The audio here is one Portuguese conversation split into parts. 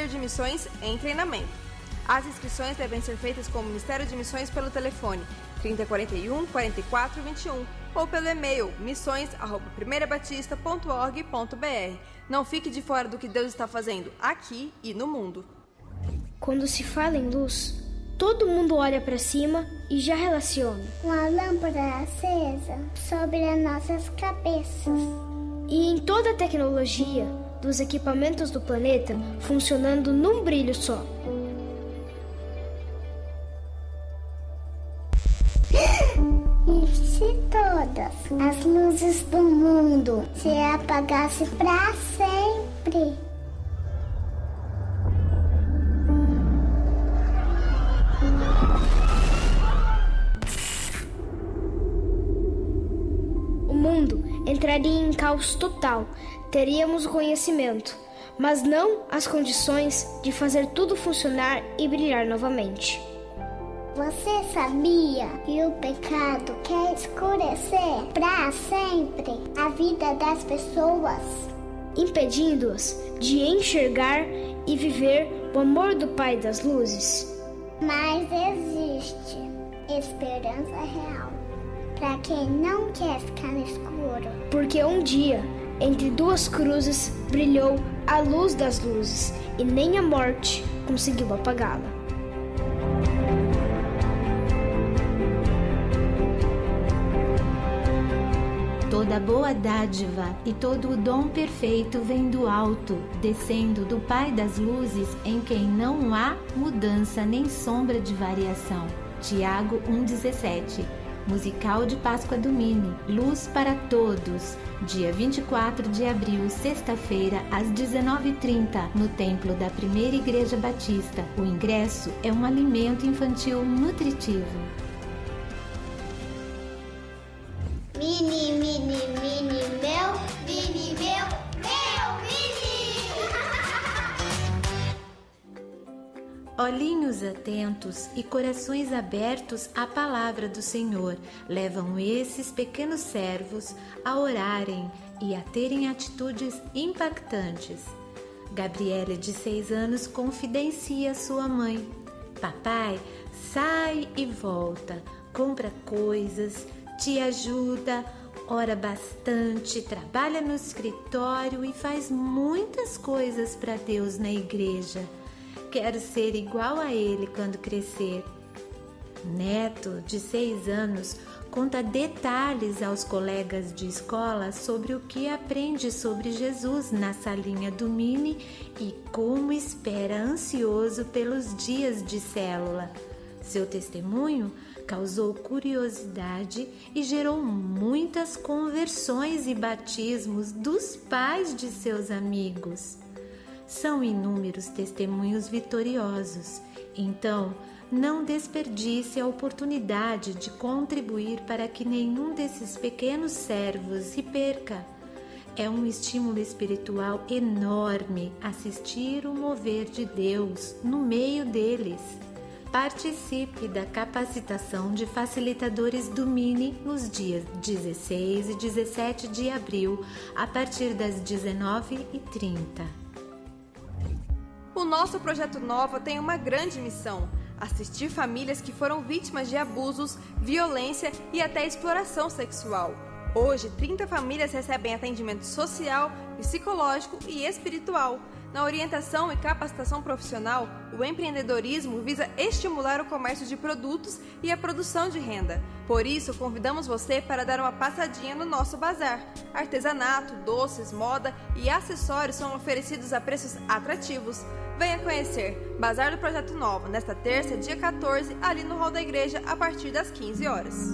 Líder de Missões em Treinamento. As inscrições devem ser feitas com o Ministério de Missões pelo telefone 3041 4421 ou pelo e-mail missões@primeirobatista.org.br. Não fique de fora do que Deus está fazendo aqui e no mundo. Quando se fala em luz, todo mundo olha para cima e já relaciona. Uma lâmpada acesa sobre as nossas cabeças. E em toda a tecnologia dos equipamentos do planeta funcionando num brilho só. E se todas as luzes do mundo se apagassem para sempre? O mundo entraria em caos total. Teríamos o conhecimento, mas não as condições de fazer tudo funcionar e brilhar novamente. Você sabia que o pecado quer escurecer para sempre a vida das pessoas, impedindo-as de enxergar e viver o amor do Pai das Luzes? Mas existe esperança real para quem não quer ficar no escuro. Porque um dia, entre duas cruzes, brilhou a luz das luzes e nem a morte conseguiu apagá-la. Toda boa dádiva e todo o dom perfeito vem do alto, descendo do Pai das Luzes, em quem não há mudança nem sombra de variação. Tiago 1,17. Musical de Páscoa do Mini, Luz para Todos, dia 24 de abril, sexta-feira, às 19h30, no Templo da Primeira Igreja Batista. O ingresso é um alimento infantil nutritivo. Mini, mini, mini, meu, mini, meu, mini! Olhinhos atentos e corações abertos à palavra do Senhor levam esses pequenos servos a orarem e a terem atitudes impactantes. Gabriela, de 6 anos, confidencia a sua mãe: papai sai e volta, compra coisas, te ajuda, ora bastante, trabalha no escritório e faz muitas coisas para Deus na igreja. Quero ser igual a ele quando crescer. Neto, de 6 anos, conta detalhes aos colegas de escola sobre o que aprende sobre Jesus na salinha do Mini e como espera ansioso pelos dias de célula. Seu testemunho causou curiosidade e gerou muitas conversões e batismos dos pais de seus amigos. São inúmeros testemunhos vitoriosos, então não desperdice a oportunidade de contribuir para que nenhum desses pequenos servos se perca. É um estímulo espiritual enorme assistir o mover de Deus no meio deles. Participe da capacitação de facilitadores do Mini nos dias 16 e 17 de abril, a partir das 19h30. O nosso Projeto Nova tem uma grande missão: assistir famílias que foram vítimas de abusos, violência e até exploração sexual. Hoje, 30 famílias recebem atendimento social, psicológico e espiritual. Na orientação e capacitação profissional, o empreendedorismo visa estimular o comércio de produtos e a produção de renda. Por isso, convidamos você para dar uma passadinha no nosso bazar. Artesanato, doces, moda e acessórios são oferecidos a preços atrativos. Venha conhecer Bazar do Projeto Nova, nesta terça, dia 14, ali no hall da igreja, a partir das 15 horas.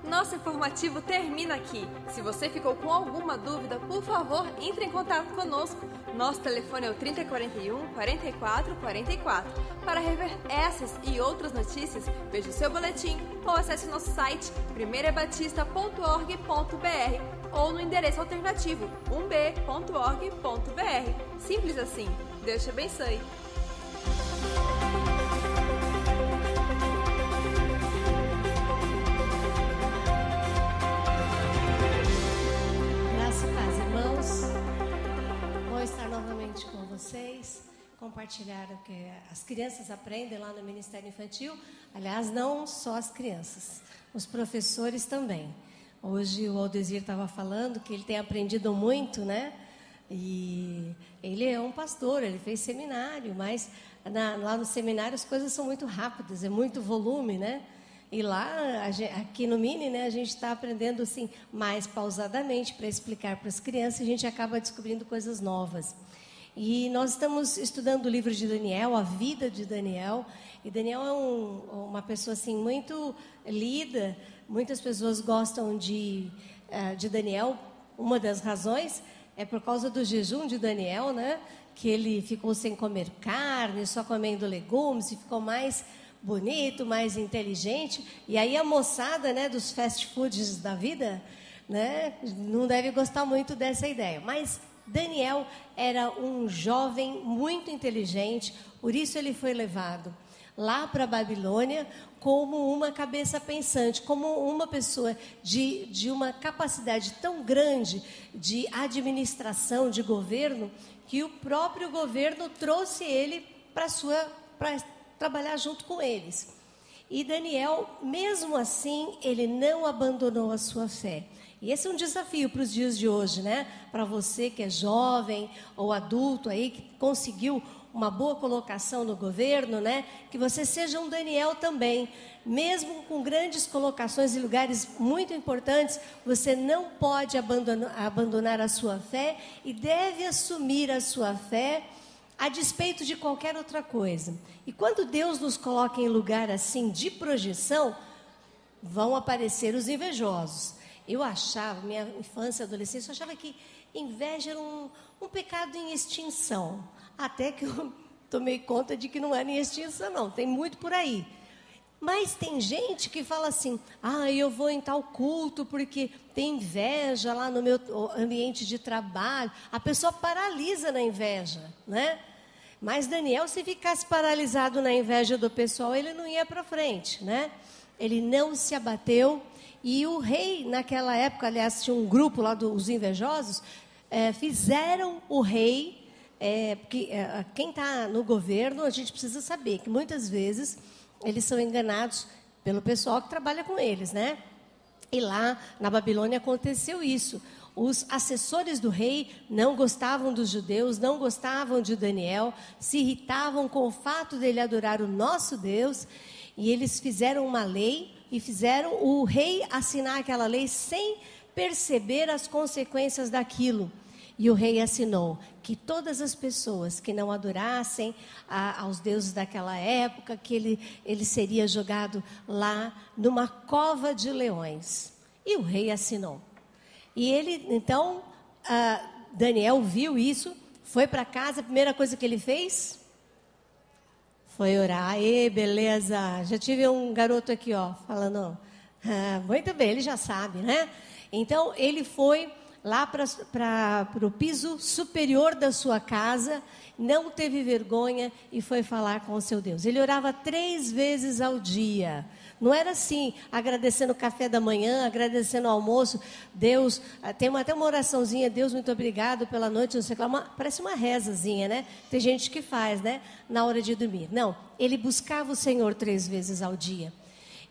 Nosso informativo termina aqui. Se você ficou com alguma dúvida, por favor, entre em contato conosco. Nosso telefone é o 3041 4444. Para rever essas e outras notícias, veja o seu boletim ou acesse o nosso site primeirabatista.org.br ou no endereço alternativo 1b.org.br. Simples assim. Deus te abençoe. Graça e paz, irmãos. Bom estar novamente noite com vocês, compartilhar o que as crianças aprendem lá no Ministério Infantil. Aliás, não só as crianças, os professores também. Hoje o Aldesir estava falando que ele tem aprendido muito, né? E ele é um pastor, ele fez seminário, mas lá no seminário as coisas são muito rápidas, é muito volume, né? E lá, aqui no Mini, né, a gente está aprendendo assim, mais pausadamente para explicar para as crianças, e a gente acaba descobrindo coisas novas. E nós estamos estudando o livro de Daniel, a vida de Daniel. E Daniel é uma pessoa assim, muito lida, muitas pessoas gostam de Daniel. Uma das razões é por causa do jejum de Daniel, né? Que ele ficou sem comer carne, só comendo legumes, e ficou mais bonito, mais inteligente. E aí a moçada, né, dos fast foods da vida, né, não deve gostar muito dessa ideia. Mas Daniel era um jovem muito inteligente, por isso ele foi levado lá para a Babilônia como uma cabeça pensante, como uma pessoa de uma capacidade tão grande de administração, de governo, que o próprio governo trouxe ele para trabalhar junto com eles. E Daniel, mesmo assim, ele não abandonou a sua fé. E esse é um desafio para os dias de hoje, né? Para você que é jovem ou adulto aí, que conseguiu uma boa colocação no governo, né? Que você seja um Daniel também. Mesmo com grandes colocações em lugares muito importantes, você não pode abandonar a sua fé e deve assumir a sua fé a despeito de qualquer outra coisa. E quando Deus nos coloca em lugar assim de projeção, vão aparecer os invejosos. Eu achava, minha infância e adolescência, eu achava que inveja era um pecado em extinção. Até que eu tomei conta de que não era em extinção, não. Tem muito por aí. Mas tem gente que fala assim, eu vou em tal culto porque tem inveja lá no meu ambiente de trabalho. A pessoa paralisa na inveja, né? Mas Daniel, se ficasse paralisado na inveja do pessoal, ele não ia para frente, né? Ele não se abateu. E o rei, naquela época, aliás, tinha um grupo lá dos invejosos, fizeram o rei, porque quem está no governo, a gente precisa saber que muitas vezes eles são enganados pelo pessoal que trabalha com eles, né? E lá na Babilônia aconteceu isso. Os assessores do rei não gostavam dos judeus, não gostavam de Daniel, se irritavam com o fato dele adorar o nosso Deus, e eles fizeram uma lei e fizeram o rei assinar aquela lei sem perceber as consequências daquilo. E o rei assinou que todas as pessoas que não adorassem aos deuses daquela época, que ele seria jogado lá numa cova de leões. E o rei assinou. E ele, então, Daniel viu isso, foi para casa, a primeira coisa que ele fez foi orar. Aê, beleza, já tive um garoto aqui, ó, falando, muito bem, ele já sabe, né? Então, ele foi lá para o piso superior da sua casa, não teve vergonha e foi falar com o seu Deus. Ele orava 3 vezes ao dia. Não era assim, agradecendo o café da manhã, agradecendo o almoço. Deus, tem até uma oraçãozinha, Deus, muito obrigado pela noite, não sei o que, parece uma rezazinha, né? Tem gente que faz, né? Na hora de dormir. Não, ele buscava o Senhor 3 vezes ao dia.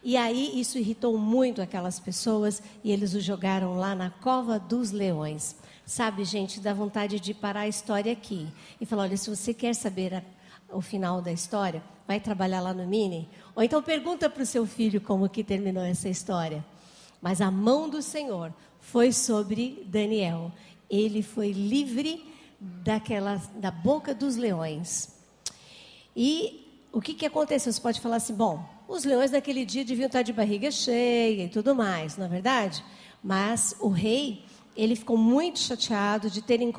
E aí isso irritou muito aquelas pessoas e eles o jogaram lá na cova dos leões. Sabe, gente, dá vontade de parar a história aqui e falar, olha, se você quer saber o final da história, vai trabalhar lá no Mini, ou então pergunta para o seu filho como que terminou essa história. Mas a mão do Senhor foi sobre Daniel. Ele foi livre da boca dos leões. E o que aconteceu? Você pode falar assim, bom, os leões naquele dia deviam estar de barriga cheia e tudo mais, não é verdade? Mas o rei, ele ficou muito chateado de terem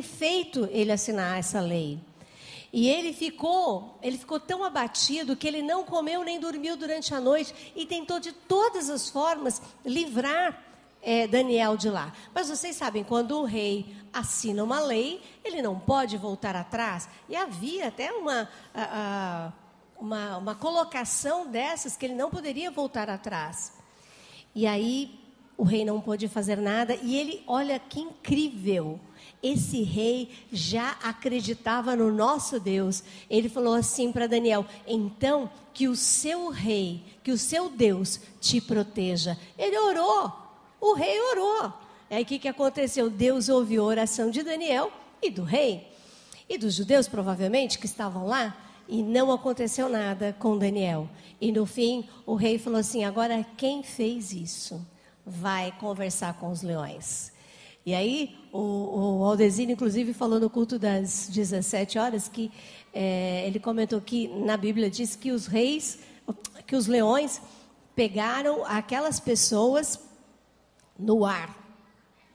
feito ele assinar essa lei. E ele ficou tão abatido que ele não comeu nem dormiu durante a noite e tentou de todas as formas livrar Daniel de lá. Mas vocês sabem, quando o rei assina uma lei, ele não pode voltar atrás. E havia até uma colocação dessas que ele não poderia voltar atrás. E aí o rei não pôde fazer nada e ele, olha que incrível, esse rei já acreditava no nosso Deus. Ele falou assim para Daniel: então que o seu rei, que o seu Deus te proteja. Ele orou, o rei orou. Aí o que aconteceu? Deus ouviu a oração de Daniel e do rei. E dos judeus, provavelmente, que estavam lá. E não aconteceu nada com Daniel. E no fim, o rei falou assim: agora quem fez isso vai conversar com os leões. E aí, o Aldesir, inclusive, falou no culto das 17 horas que ele comentou que na Bíblia diz que os leões pegaram aquelas pessoas no ar.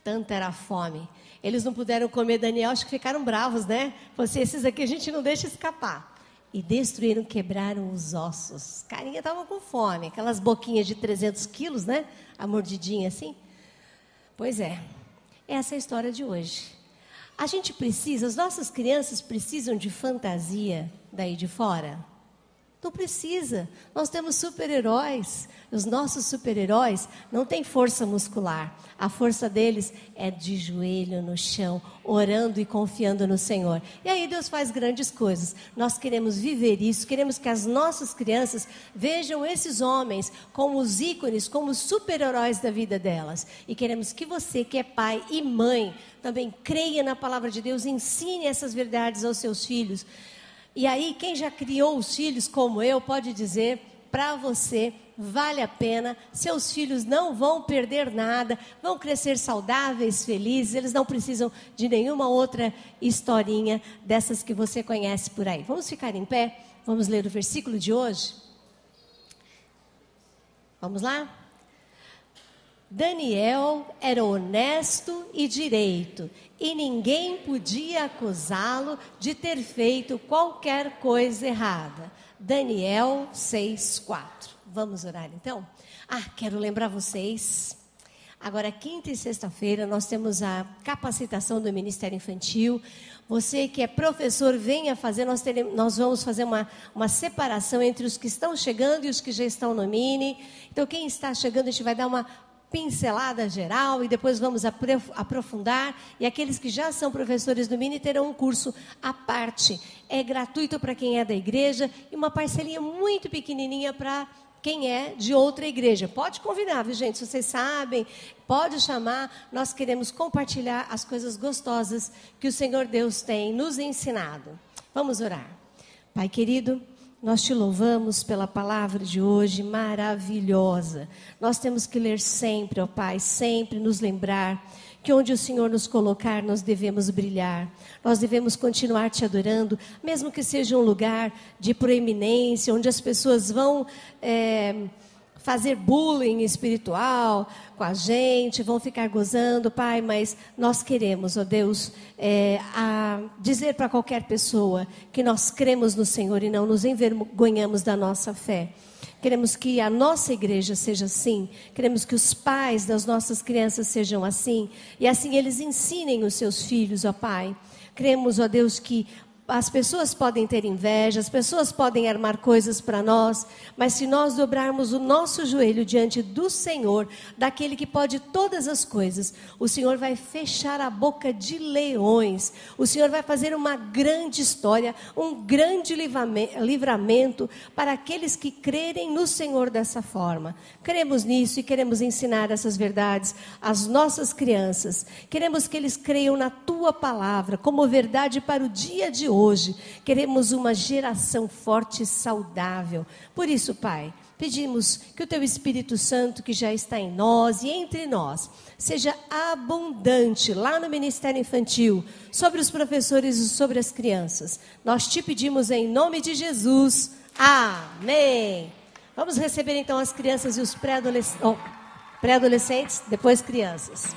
Tanta era a fome. Eles não puderam comer Daniel, acho que ficaram bravos, né? Falaram assim: esses aqui a gente não deixa escapar. E destruíram, quebraram os ossos. Carinha estava com fome, aquelas boquinhas de 300 quilos, né? A mordidinha assim. Pois é, essa é a história de hoje. A gente precisa, as nossas crianças precisam de fantasia daí de fora? Não precisa. Nós temos super-heróis. Os nossos super-heróis não têm força muscular. A força deles é de joelho no chão, orando e confiando no Senhor. E aí Deus faz grandes coisas. Nós queremos viver isso, queremos que as nossas crianças vejam esses homens como os ícones, como os super-heróis da vida delas. E queremos que você, que é pai e mãe, também creia na palavra de Deus, ensine essas verdades aos seus filhos. E aí, quem já criou os filhos como eu, pode dizer para você, vale a pena, seus filhos não vão perder nada, vão crescer saudáveis, felizes, eles não precisam de nenhuma outra historinha dessas que você conhece por aí. Vamos ficar em pé? Vamos ler o versículo de hoje? Vamos lá? Daniel era honesto e direito, e ninguém podia acusá-lo de ter feito qualquer coisa errada. Daniel 6:4. Vamos orar então? Quero lembrar vocês, agora quinta e sexta-feira nós temos a capacitação do Ministério Infantil. Você que é professor, venha fazer, nós vamos fazer uma separação entre os que estão chegando e os que já estão no Mini. Então quem está chegando, a gente vai dar uma pincelada geral e depois vamos aprofundar. E aqueles que já são professores do Mini terão um curso à parte. É gratuito para quem é da igreja e uma parcelinha muito pequenininha para quem é de outra igreja. Pode convidar, viu, gente? Se vocês sabem, pode chamar. Nós queremos compartilhar as coisas gostosas que o Senhor Deus tem nos ensinado. Vamos orar. Pai querido, nós te louvamos pela palavra de hoje, maravilhosa. Nós temos que ler sempre, ó Pai, sempre nos lembrar que onde o Senhor nos colocar, nós devemos brilhar. Nós devemos continuar te adorando, mesmo que seja um lugar de proeminência, onde as pessoas vão fazer bullying espiritual com a gente, vão ficar gozando, Pai, mas nós queremos, ó Deus, dizer para qualquer pessoa que nós cremos no Senhor e não nos envergonhamos da nossa fé. Queremos que a nossa igreja seja assim, queremos que os pais das nossas crianças sejam assim, e assim eles ensinem os seus filhos, ó Pai. Cremos, ó Deus, que as pessoas podem ter inveja, as pessoas podem armar coisas para nós, mas se nós dobrarmos o nosso joelho diante do Senhor, daquele que pode todas as coisas, o Senhor vai fechar a boca de leões, o Senhor vai fazer uma grande história, um grande livramento para aqueles que crerem no Senhor dessa forma. Cremos nisso e queremos ensinar essas verdades às nossas crianças. Queremos que eles creiam na Tua palavra como verdade para o dia de hoje. Queremos uma geração forte e saudável. Por isso, Pai, pedimos que o Teu Espírito Santo, que já está em nós e entre nós, seja abundante lá no Ministério Infantil, sobre os professores e sobre as crianças. Nós te pedimos em nome de Jesus. Amém. Vamos receber então as crianças e os pré-adolescentes, depois crianças.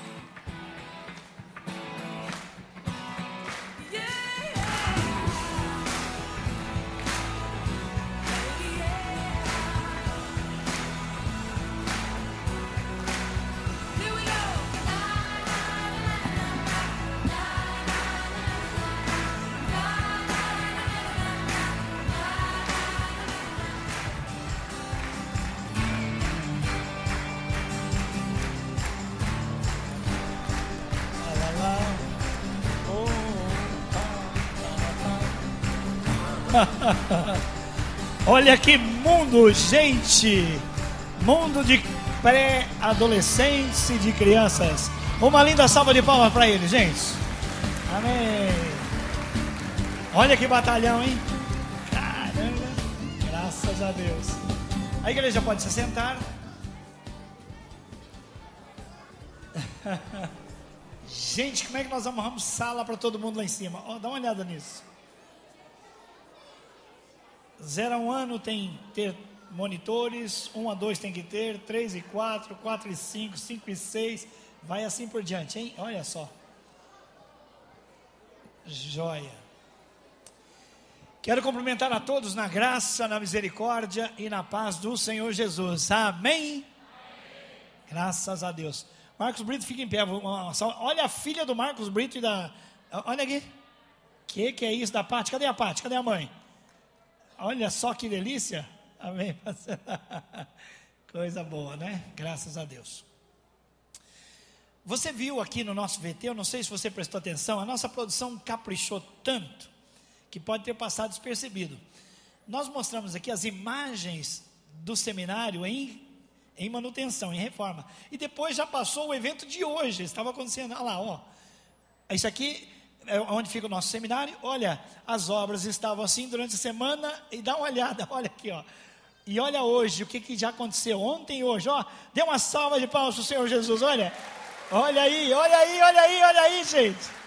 Olha que mundo, gente. Mundo de pré-adolescentes e de crianças. Uma linda salva de palmas para eles, gente. Amém. Olha que batalhão, hein? Caramba. Graças a Deus. A igreja pode se sentar. Gente, como é que nós arrumamos sala para todo mundo lá em cima? Dá uma olhada nisso. 0 a 1 ano tem que ter monitores, 1 a 2 tem que ter, 3 e 4, 4 e 5, 5 e 6, vai assim por diante, hein? Olha só. Joia. Quero cumprimentar a todos na graça, na misericórdia e na paz do Senhor Jesus. Amém? Graças a Deus. Marcos Brito, fica em pé. Olha a filha do Marcos Brito e da... Olha aqui. Que é isso da Pati? Cadê a Pati? Cadê a mãe? Olha só que delícia. Amém. Coisa boa, né? Graças a Deus. Você viu aqui no nosso VT, eu não sei se você prestou atenção, a nossa produção caprichou tanto que pode ter passado despercebido. Nós mostramos aqui as imagens do seminário em manutenção, em reforma. E depois já passou o evento de hoje, estava acontecendo, olha lá, ó. Isso aqui é onde fica o nosso seminário. Olha, as obras estavam assim durante a semana, e dá uma olhada, olha aqui, ó. E olha hoje, o que já aconteceu ontem e hoje, ó. Dê uma salva de palmas para o Senhor Jesus, olha. Olha aí, gente.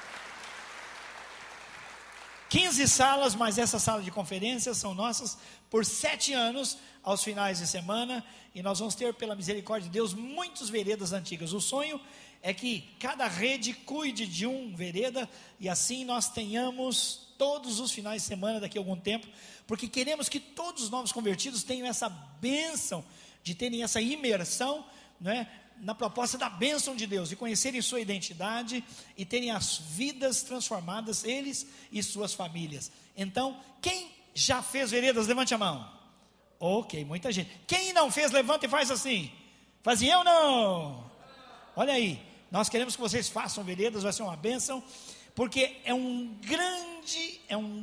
15 salas, mas essa sala de conferências são nossas por 7 anos, aos finais de semana, e nós vamos ter, pela misericórdia de Deus, muitas veredas antigas. O sonho é que cada rede cuide de um vereda, e assim nós tenhamos todos os finais de semana daqui a algum tempo, porque queremos que todos os novos convertidos tenham essa bênção de terem essa imersão, né, na proposta da bênção de Deus, e conhecerem sua identidade e terem as vidas transformadas, eles e suas famílias. Então, quem já fez veredas, levante a mão. Ok, muita gente. Quem não fez, levanta e faz assim. Fazia eu não. Olha aí, nós queremos que vocês façam veredas, vai ser uma bênção, porque é um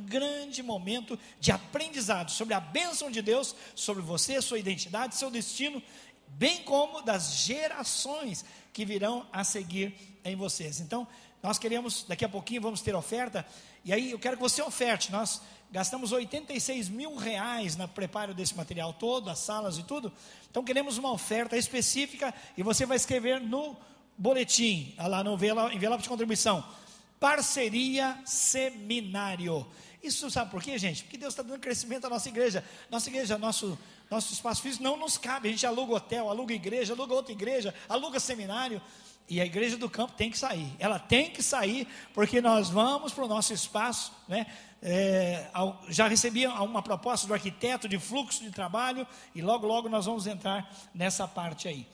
grande momento de aprendizado sobre a bênção de Deus, sobre você, sua identidade, seu destino, bem como das gerações que virão a seguir em vocês. Então, nós queremos, daqui a pouquinho vamos ter oferta, e aí eu quero que você oferte. Nós gastamos R$86 mil no preparo desse material todo, as salas e tudo. Então queremos uma oferta específica, e você vai escrever no boletim, lá no envelope de contribuição, parceria seminário. Isso sabe por quê, gente? Porque Deus está dando crescimento à nossa igreja. Nosso espaço físico não nos cabe. A gente aluga hotel, aluga igreja, aluga outra igreja, aluga seminário. E a igreja do campo tem que sair. Ela tem que sair, porque nós vamos para o nosso espaço, né? Já recebi uma proposta do arquiteto de fluxo de trabalho, e logo nós vamos entrar nessa parte aí.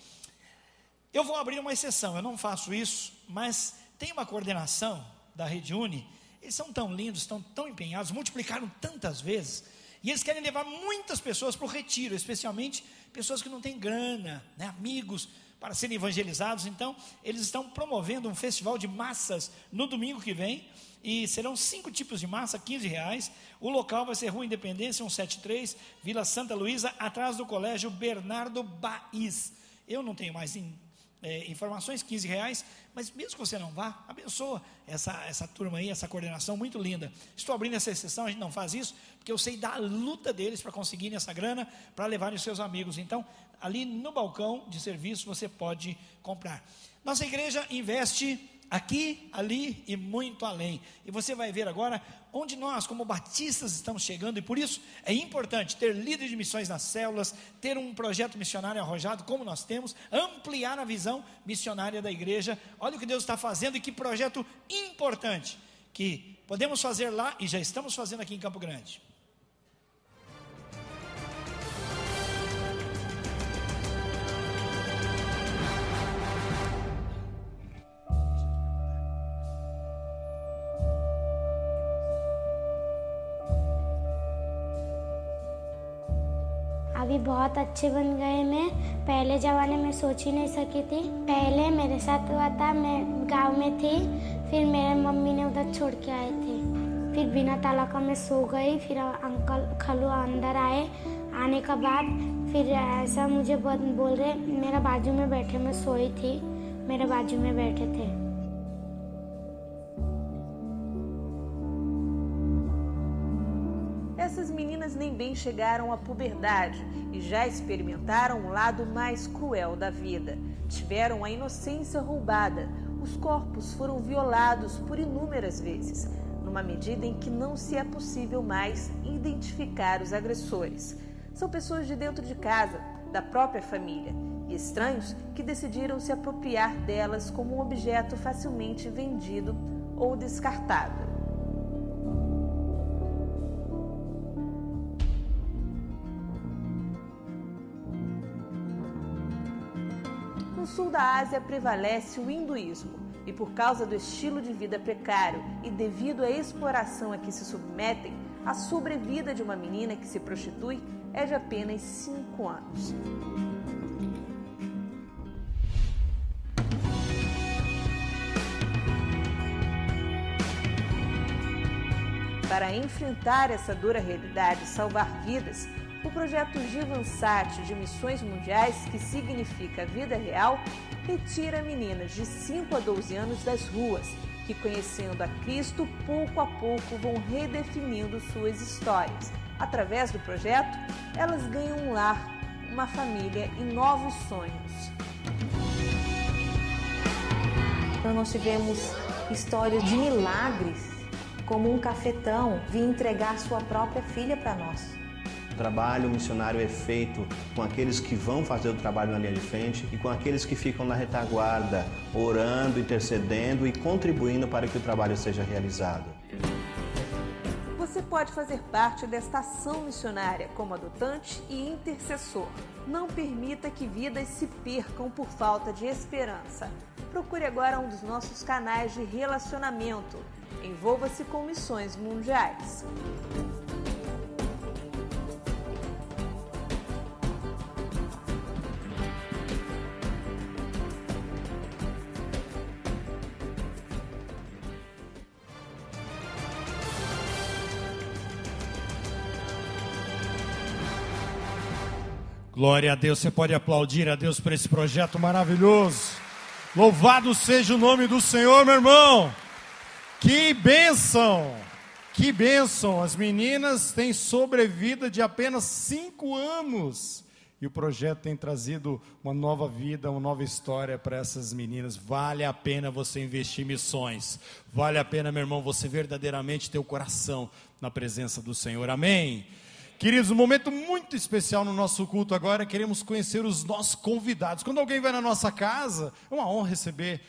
Eu vou abrir uma exceção, eu não faço isso, mas tem uma coordenação da Rede Uni. Eles são tão lindos, estão tão empenhados, multiplicaram tantas vezes, e eles querem levar muitas pessoas para o retiro, especialmente pessoas que não têm grana, né, amigos, para serem evangelizados. Então, eles estão promovendo um festival de massas no domingo que vem, e serão 5 tipos de massa, R$15. O local vai ser Rua Independência 173, Vila Santa Luísa, atrás do Colégio Bernardo Baís. Eu não tenho mais informações, R$15, mas mesmo que você não vá, abençoa essa turma aí, essa coordenação muito linda. Estou abrindo essa exceção, a gente não faz isso, porque eu sei da luta deles para conseguirem essa grana, para levarem os seus amigos. Então, ali no balcão de serviço você pode comprar. Nossa igreja investe aqui, ali e muito além, e você vai ver agora onde nós como batistas estamos chegando, e por isso é importante ter líder de missões nas células, ter um projeto missionário arrojado como nós temos, ampliar a visão missionária da igreja. Olha o que Deus está fazendo, e que projeto importante que podemos fazer lá, e já estamos fazendo aqui em Campo Grande. अभी बहुत अच्छे बन गए। मैं पहले ज़माने में सोच ही नहीं सकी थी। पहले मेरे साथ हुआ था, मैं गांव में थी, फिर मेरे मम्मी ने उधर छोड़ के आए थे। फिर बिना ताला का मैं सो गई। फिर अंकल खलू अंदर आए। आने के बाद फिर ऐसा मुझे बोल रहे, मेरा बाजू में बैठे, मैं सोई थी, मेरे बाजू में बैठे थे। Essas meninas nem bem chegaram à puberdade e já experimentaram um lado mais cruel da vida. Tiveram a inocência roubada. Os corpos foram violados por inúmeras vezes, numa medida em que não se é possível mais identificar os agressores. São pessoas de dentro de casa, da própria família, e estranhos que decidiram se apropriar delas como um objeto facilmente vendido ou descartado. No sul da Ásia prevalece o hinduísmo e, por causa do estilo de vida precário e devido à exploração a que se submetem, a sobrevida de uma menina que se prostitui é de apenas 5 anos. Para enfrentar essa dura realidade e salvar vidas, o projeto Jivansat de Missões Mundiais, que significa Vida Real, retira meninas de 5 a 12 anos das ruas, que, conhecendo a Cristo, pouco a pouco vão redefinindo suas histórias. Através do projeto, elas ganham um lar, uma família e novos sonhos. Então nós tivemos histórias de milagres, como um cafetão vir entregar sua própria filha para nós. O trabalho missionário é feito com aqueles que vão fazer o trabalho na linha de frente e com aqueles que ficam na retaguarda, orando, intercedendo e contribuindo para que o trabalho seja realizado. Você pode fazer parte desta ação missionária como adotante e intercessor. Não permita que vidas se percam por falta de esperança. Procure agora um dos nossos canais de relacionamento. Envolva-se com Missões Mundiais. Glória a Deus, você pode aplaudir a Deus por esse projeto maravilhoso. Louvado seja o nome do Senhor, meu irmão. Que bênção, que bênção. As meninas têm sobrevida de apenas 5 anos. E o projeto tem trazido uma nova vida, uma nova história para essas meninas. Vale a pena você investir em missões. Vale a pena, meu irmão, você verdadeiramente ter o coração na presença do Senhor. Amém? Queridos, um momento muito especial no nosso culto agora, queremos conhecer os nossos convidados. Quando alguém vai na nossa casa, é uma honra receber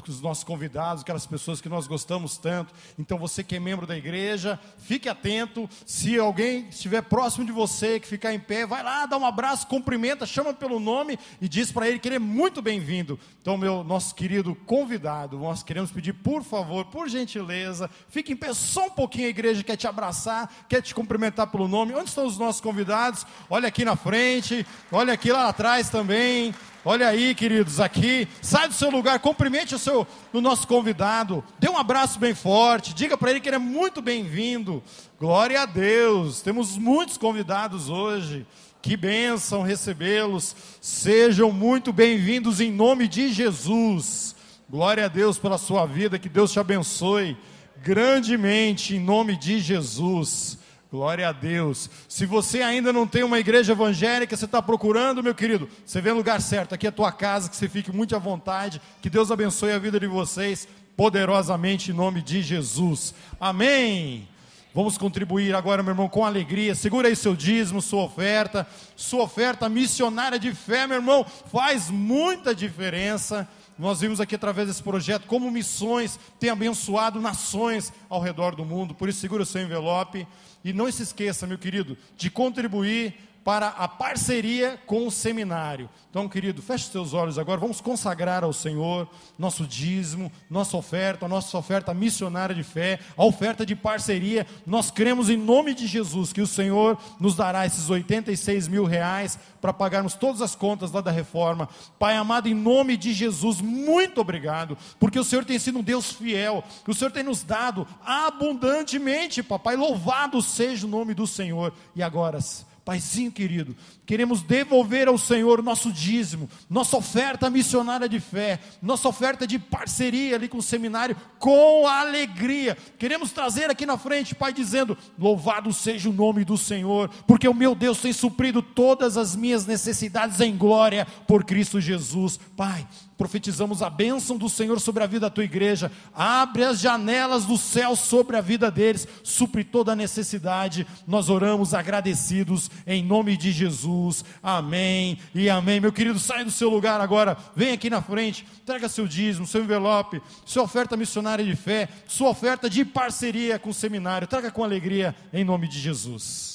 os nossos convidados, aquelas pessoas que nós gostamos tanto. Então você que é membro da igreja, fique atento. Se alguém estiver próximo de você, que ficar em pé, vai lá, dá um abraço, cumprimenta, chama pelo nome e diz para ele que ele é muito bem-vindo. Então, nosso querido convidado, nós queremos pedir, por favor, por gentileza, fique em pé só um pouquinho, a igreja quer te abraçar, quer te cumprimentar pelo nome. Onde estão os nossos convidados? Olha aqui na frente, olha aqui lá atrás também. Olha aí, queridos, aqui. Sai do seu lugar, cumprimente o nosso convidado. Dê um abraço bem forte. Diga para ele que ele é muito bem-vindo. Glória a Deus. Temos muitos convidados hoje. Que bênção recebê-los. Sejam muito bem-vindos em nome de Jesus. Glória a Deus pela sua vida. Que Deus te abençoe grandemente em nome de Jesus. Glória a Deus. Se você ainda não tem uma igreja evangélica, você está procurando, meu querido, você vem no lugar certo. Aqui é a tua casa, que você fique muito à vontade. Que Deus abençoe a vida de vocês poderosamente em nome de Jesus. Amém. Vamos contribuir agora, meu irmão, com alegria. Segura aí seu dízimo, sua oferta missionária de fé, meu irmão, faz muita diferença. Nós vimos aqui através desse projeto como missões têm abençoado nações ao redor do mundo. Por isso segura o seu envelope e não se esqueça, meu querido, de contribuir para a parceria com o seminário. Então, querido, feche seus olhos agora, vamos consagrar ao Senhor nosso dízimo, nossa oferta missionária de fé, a oferta de parceria. Nós cremos em nome de Jesus que o Senhor nos dará esses 86 mil reais para pagarmos todas as contas lá da reforma. Pai amado, em nome de Jesus, muito obrigado, porque o Senhor tem sido um Deus fiel, que o Senhor tem nos dado abundantemente, papai. Louvado seja o nome do Senhor. E agora, Paizinho querido, queremos devolver ao Senhor o nosso dízimo, nossa oferta missionária de fé, nossa oferta de parceria ali com o seminário, com alegria. Queremos trazer aqui na frente, Pai, dizendo: louvado seja o nome do Senhor, porque o meu Deus tem suprido todas as minhas necessidades em glória por Cristo Jesus. Pai, profetizamos a bênção do Senhor sobre a vida da tua igreja. Abre as janelas do céu sobre a vida deles, supre toda a necessidade. Nós oramos agradecidos em nome de Jesus, amém e amém. Meu querido, sai do seu lugar agora, vem aqui na frente, traga seu dízimo, seu envelope, sua oferta missionária de fé, sua oferta de parceria com o seminário, traga com alegria em nome de Jesus.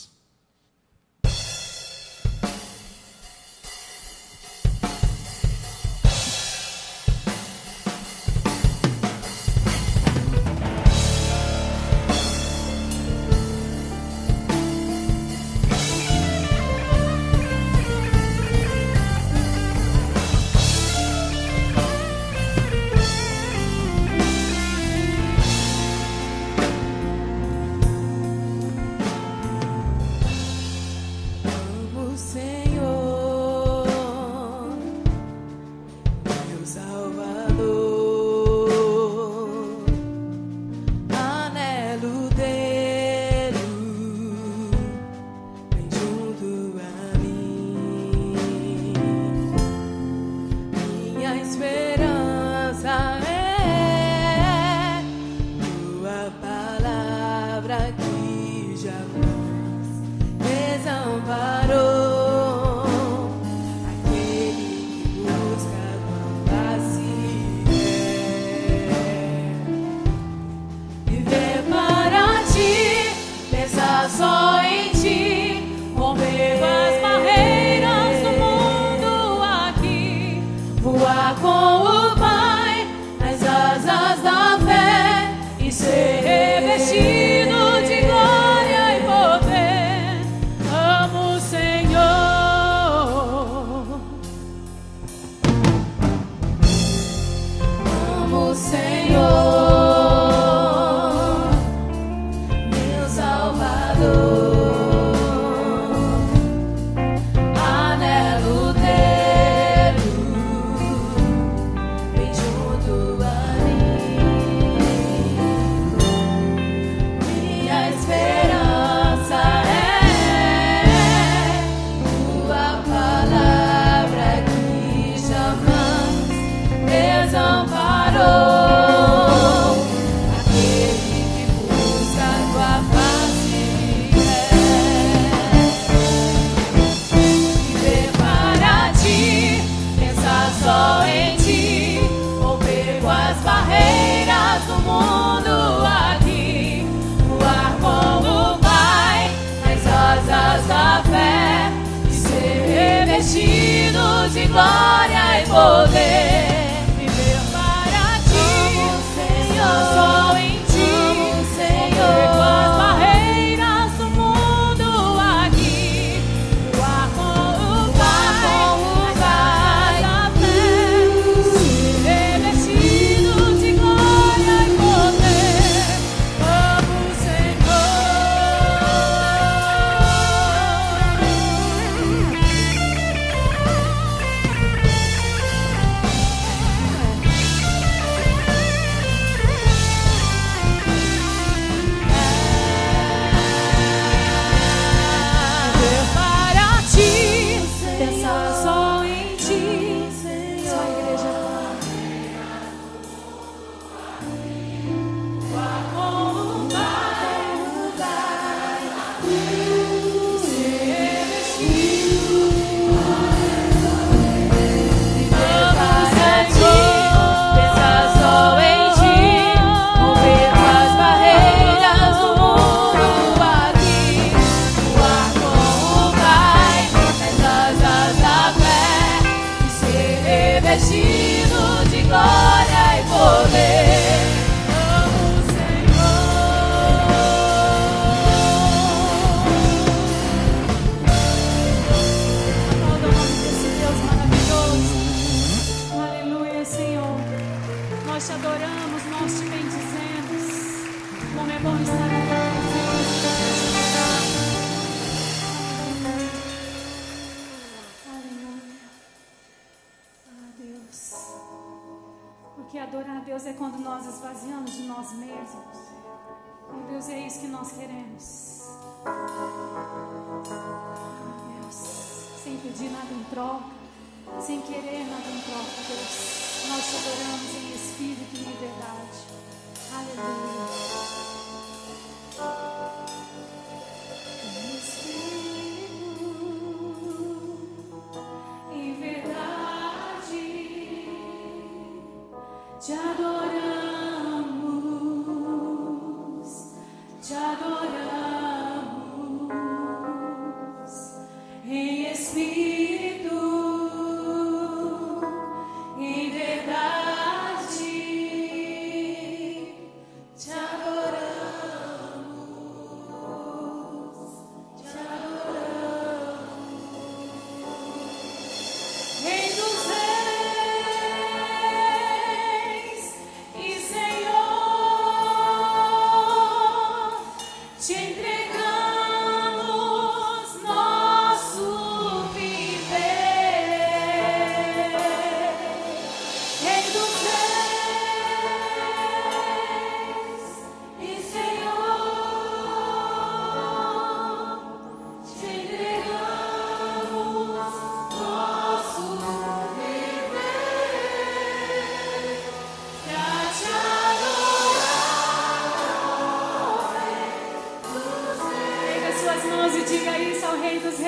De glória e poder, viver para ti, Senhor, só em ti, Senhor, com as barreiras do mundo aqui, o ar com o Pai, a fé, ser revestido de glória e poder, amo o Senhor. Deus, é quando nós esvaziamos de nós mesmos. Oh, Deus, é isso que nós queremos. Oh, Deus, sem pedir nada em troca, sem querer nada em troca, Deus. Nós te adoramos em espírito e em verdade. Aleluia. Te adoramos, em espírito, em verdade, te adoramos, Rei dos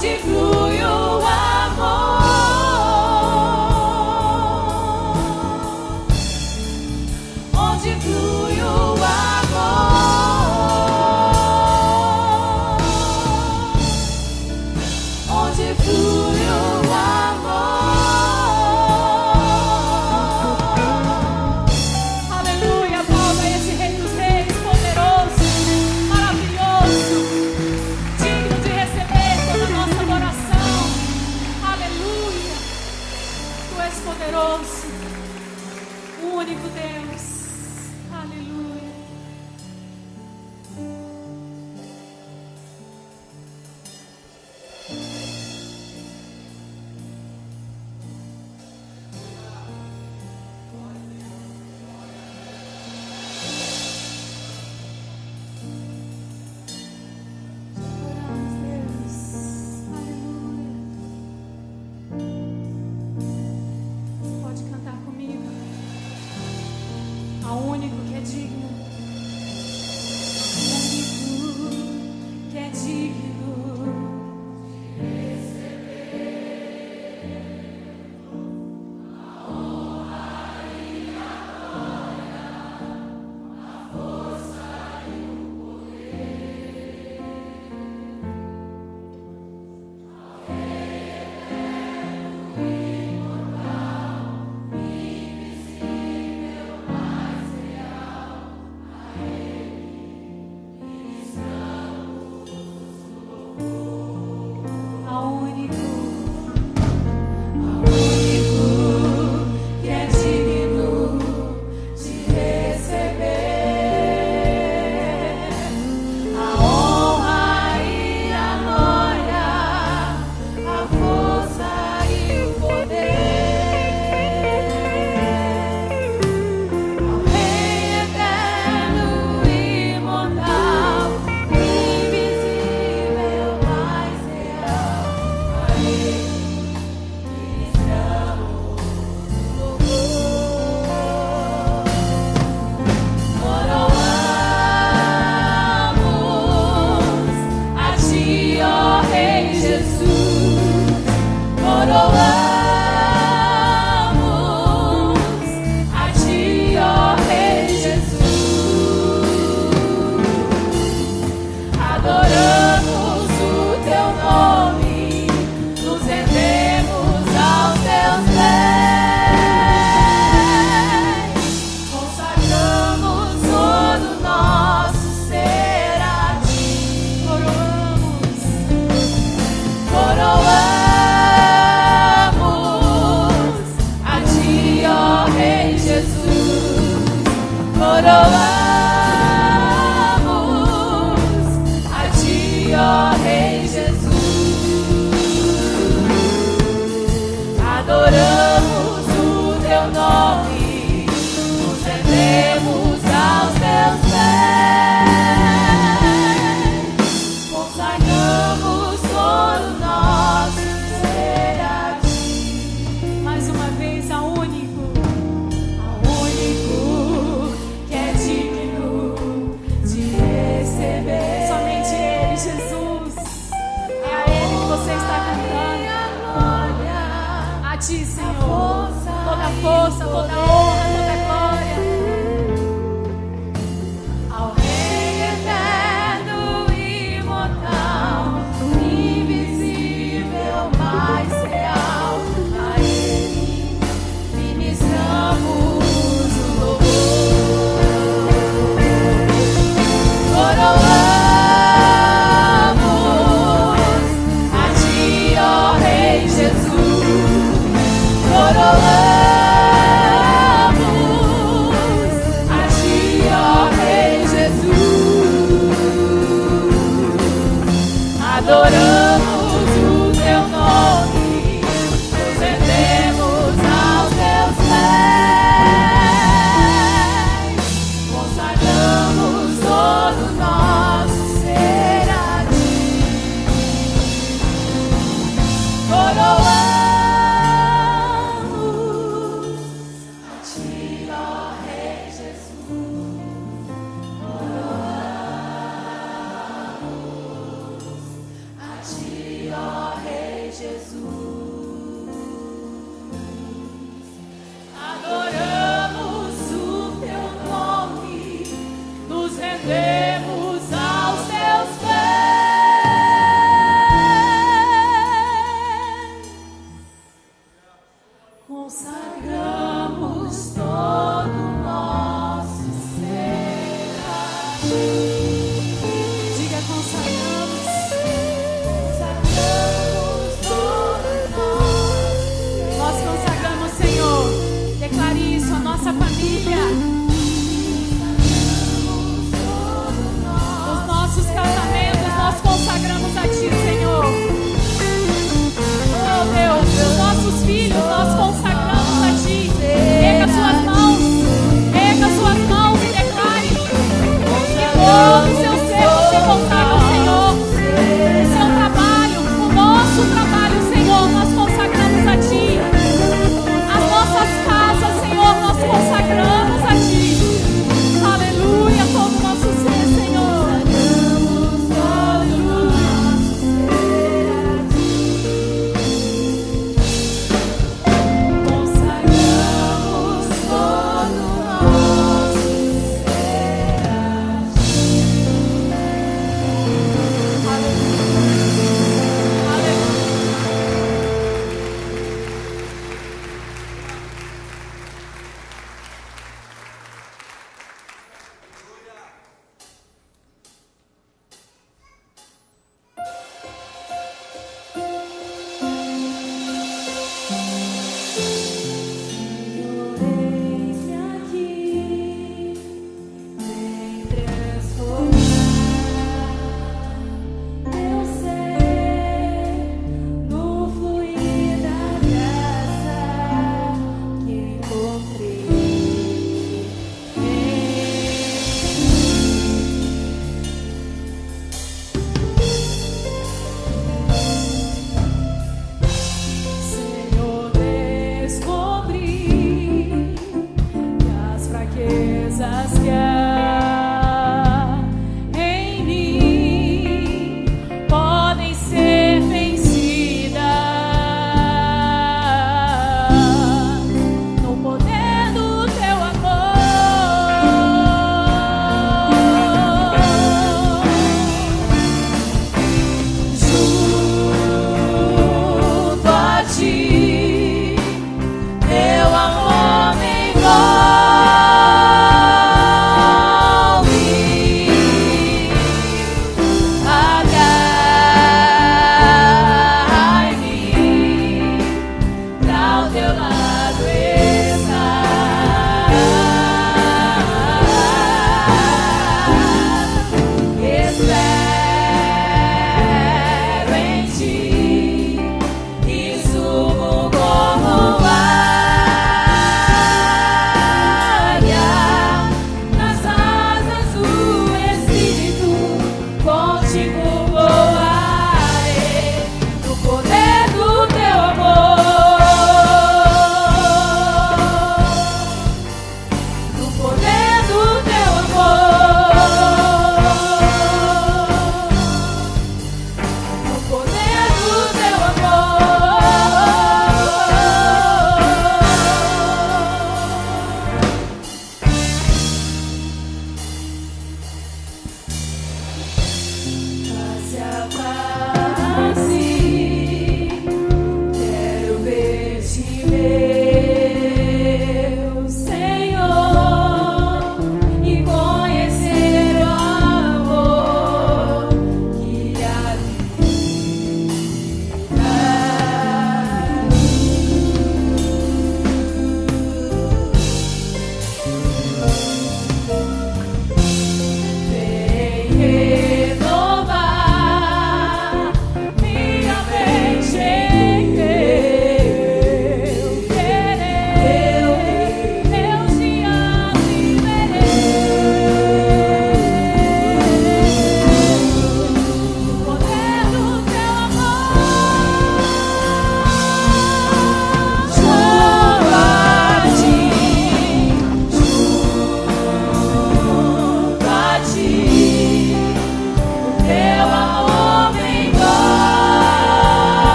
onde flui o amor. poderoso, o único Deus. Aleluia. Nós consagramos, Senhor,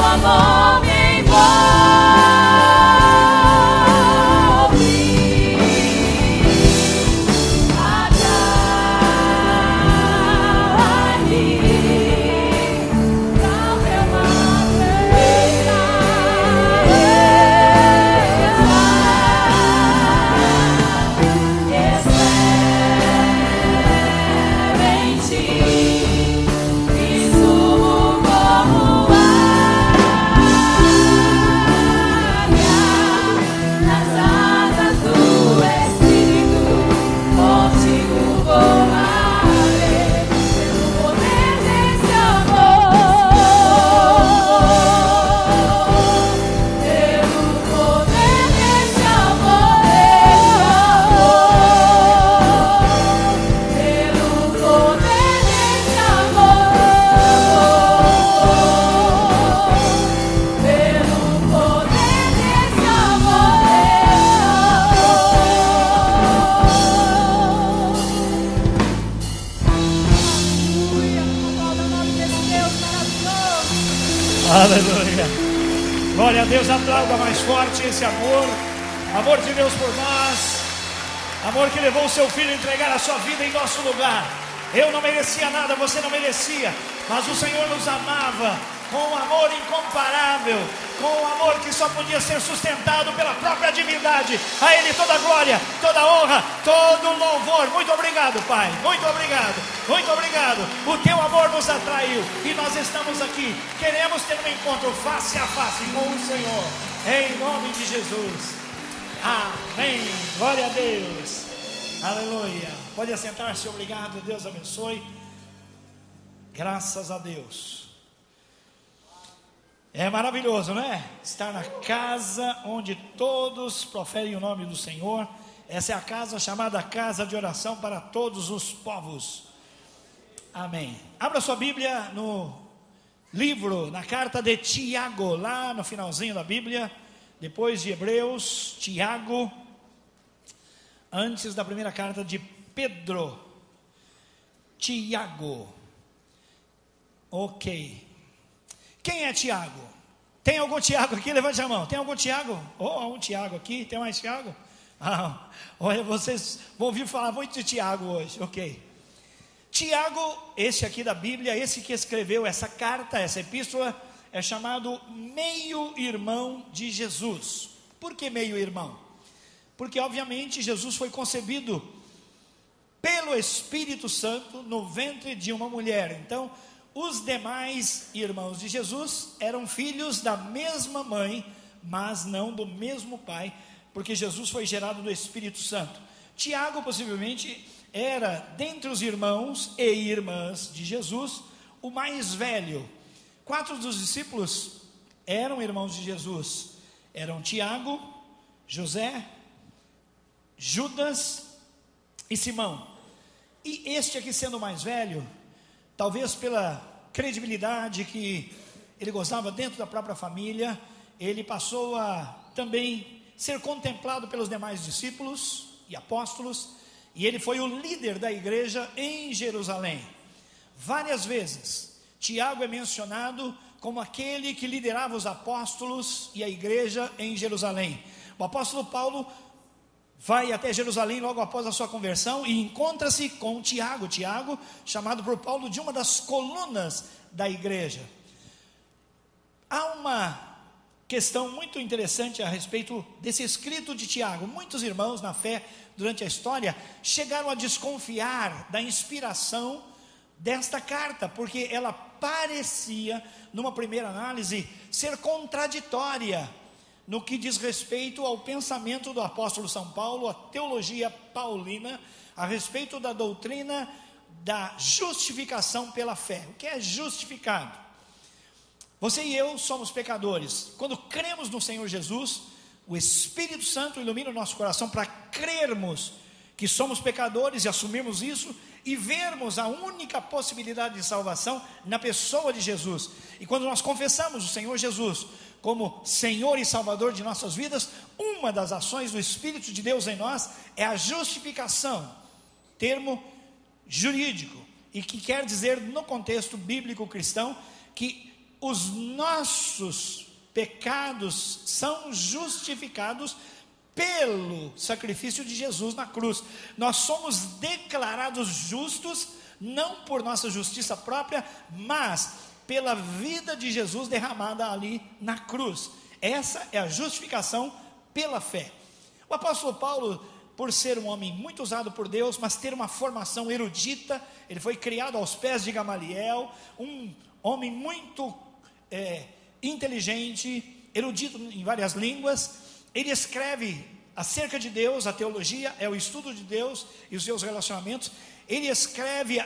amor me envolve. Aleluia. Glória a Deus, aplauda mais forte esse amor. Amor de Deus por nós. Amor que levou o seu filho a entregar a sua vida em nosso lugar. Eu não merecia nada, você não merecia, mas o Senhor nos amava com um amor incomparável, com um amor que só podia ser sustentado pela própria divindade. A Ele toda a glória, toda a honra, todo o louvor. Muito obrigado, Pai, muito obrigado, muito obrigado. O Teu amor nos atraiu e nós estamos aqui. Queremos ter um encontro face a face com o Senhor, em nome de Jesus. Amém, glória a Deus, aleluia. Pode assentar-se, obrigado, Deus abençoe. Graças a Deus. É maravilhoso, não é? Estar na casa onde todos proferem o nome do Senhor. Essa é a casa chamada Casa de Oração para Todos os Povos. Amém. Abra sua Bíblia no livro, na carta de Tiago, lá no finalzinho da Bíblia, depois de Hebreus, Tiago, antes da primeira carta de Pedro. Tiago. Ok. Quem é Tiago? Tem algum Tiago aqui? Levante a mão. Tem algum Tiago? Há um Tiago aqui. Tem mais Tiago? Olha, vocês vão ouvir falar muito de Tiago hoje. Ok. Tiago, esse aqui da Bíblia, esse que escreveu essa carta, essa epístola, é chamado meio-irmão de Jesus. Por que meio-irmão? Porque obviamente Jesus foi concebido pelo Espírito Santo no ventre de uma mulher. Então, os demais irmãos de Jesus eram filhos da mesma mãe, mas não do mesmo pai, porque Jesus foi gerado do Espírito Santo. Tiago possivelmente era, dentre os irmãos e irmãs de Jesus, o mais velho. 4 dos discípulos eram irmãos de Jesus. Eram Tiago, José, Judas e Simão. E este aqui, sendo o mais velho, talvez pela credibilidade que ele gozava dentro da própria família, ele passou a também ser contemplado pelos demais discípulos e apóstolos, e ele foi o líder da igreja em Jerusalém. Várias vezes, Tiago é mencionado como aquele que liderava os apóstolos e a igreja em Jerusalém. O apóstolo Paulo vai até Jerusalém logo após a sua conversão e encontra-se com Tiago. Tiago, chamado por Paulo de uma das colunas da igreja. Há uma questão muito interessante a respeito desse escrito de Tiago. Muitos irmãos na fé, durante a história, chegaram a desconfiar da inspiração desta carta, porque ela parecia, numa primeira análise, ser contraditória no que diz respeito ao pensamento do apóstolo São Paulo, a teologia paulina, a respeito da doutrina da justificação pela fé. O que é justificado? Você e eu somos pecadores. Quando cremos no Senhor Jesus, o Espírito Santo ilumina o nosso coração para crermos que somos pecadores e assumirmos isso e vermos a única possibilidade de salvação na pessoa de Jesus. E quando nós confessamos o Senhor Jesus como Senhor e Salvador de nossas vidas, uma das ações do Espírito de Deus em nós é a justificação, termo jurídico, e que quer dizer, no contexto bíblico cristão, que os nossos pecados são justificados pelo sacrifício de Jesus na cruz. Nós somos declarados justos, não por nossa justiça própria, mas pela vida de Jesus derramada ali na cruz. Essa é a justificação pela fé. O apóstolo Paulo, por ser um homem muito usado por Deus, mas ter uma formação erudita, ele foi criado aos pés de Gamaliel, um homem muito inteligente, erudito em várias línguas. Ele escreve acerca de Deus. A teologia é o estudo de Deus e os seus relacionamentos. Ele escreve,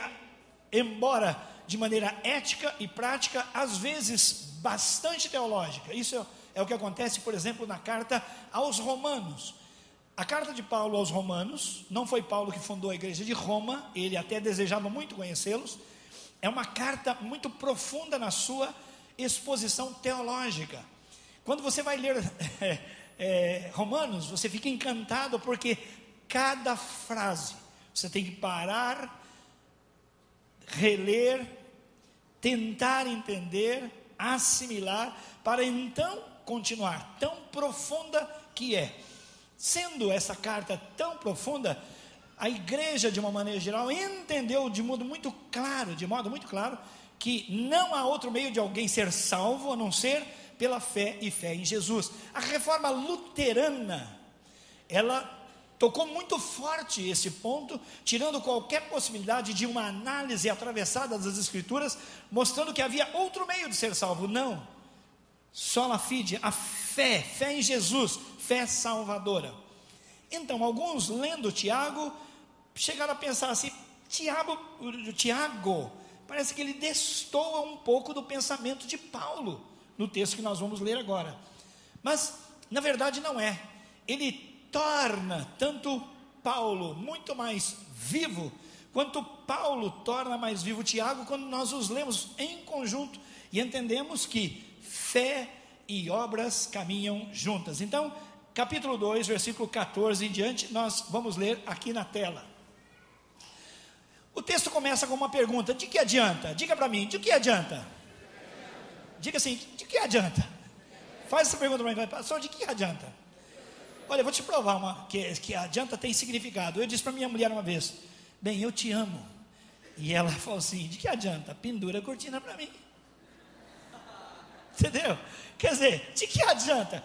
embora de maneira ética e prática, às vezes bastante teológica. Isso é o que acontece, por exemplo, na carta aos Romanos. A carta de Paulo aos Romanos, não foi Paulo que fundou a igreja de Roma, ele até desejava muito conhecê-los. É uma carta muito profunda na sua exposição teológica. Quando você vai ler Romanos, você fica encantado, porque cada frase você tem que parar, reler, tentar entender, assimilar, para então continuar. Tão profunda que é. Sendo essa carta tão profunda, a igreja, de uma maneira geral, entendeu de modo muito claro, que não há outro meio de alguém ser salvo a não ser pela fé e fé em Jesus. A reforma luterana, ela tocou muito forte esse ponto, tirando qualquer possibilidade de uma análise atravessada das Escrituras, mostrando que havia outro meio de ser salvo. Não, sola fide, a fé em Jesus, fé salvadora. Então, alguns, lendo Tiago, chegaram a pensar assim: Tiago, parece que ele destoa um pouco do pensamento de Paulo, no texto que nós vamos ler agora. Mas, na verdade, não é. Ele torna tanto Paulo muito mais vivo, quanto Paulo torna mais vivo Tiago, quando nós os lemos em conjunto e entendemos que fé e obras caminham juntas. Então, capítulo 2, versículo 14 em diante, nós vamos ler aqui na tela. O texto começa com uma pergunta: de que adianta? Diga para mim, de que adianta? Diga assim, de que adianta? Faz essa pergunta para mim, pastor, de que adianta? Olha, eu vou te provar que adianta tem significado. Eu disse para minha mulher uma vez: bem, eu te amo. E ela falou assim: de que adianta? Pendura a cortina para mim. Entendeu? Quer dizer, de que adianta?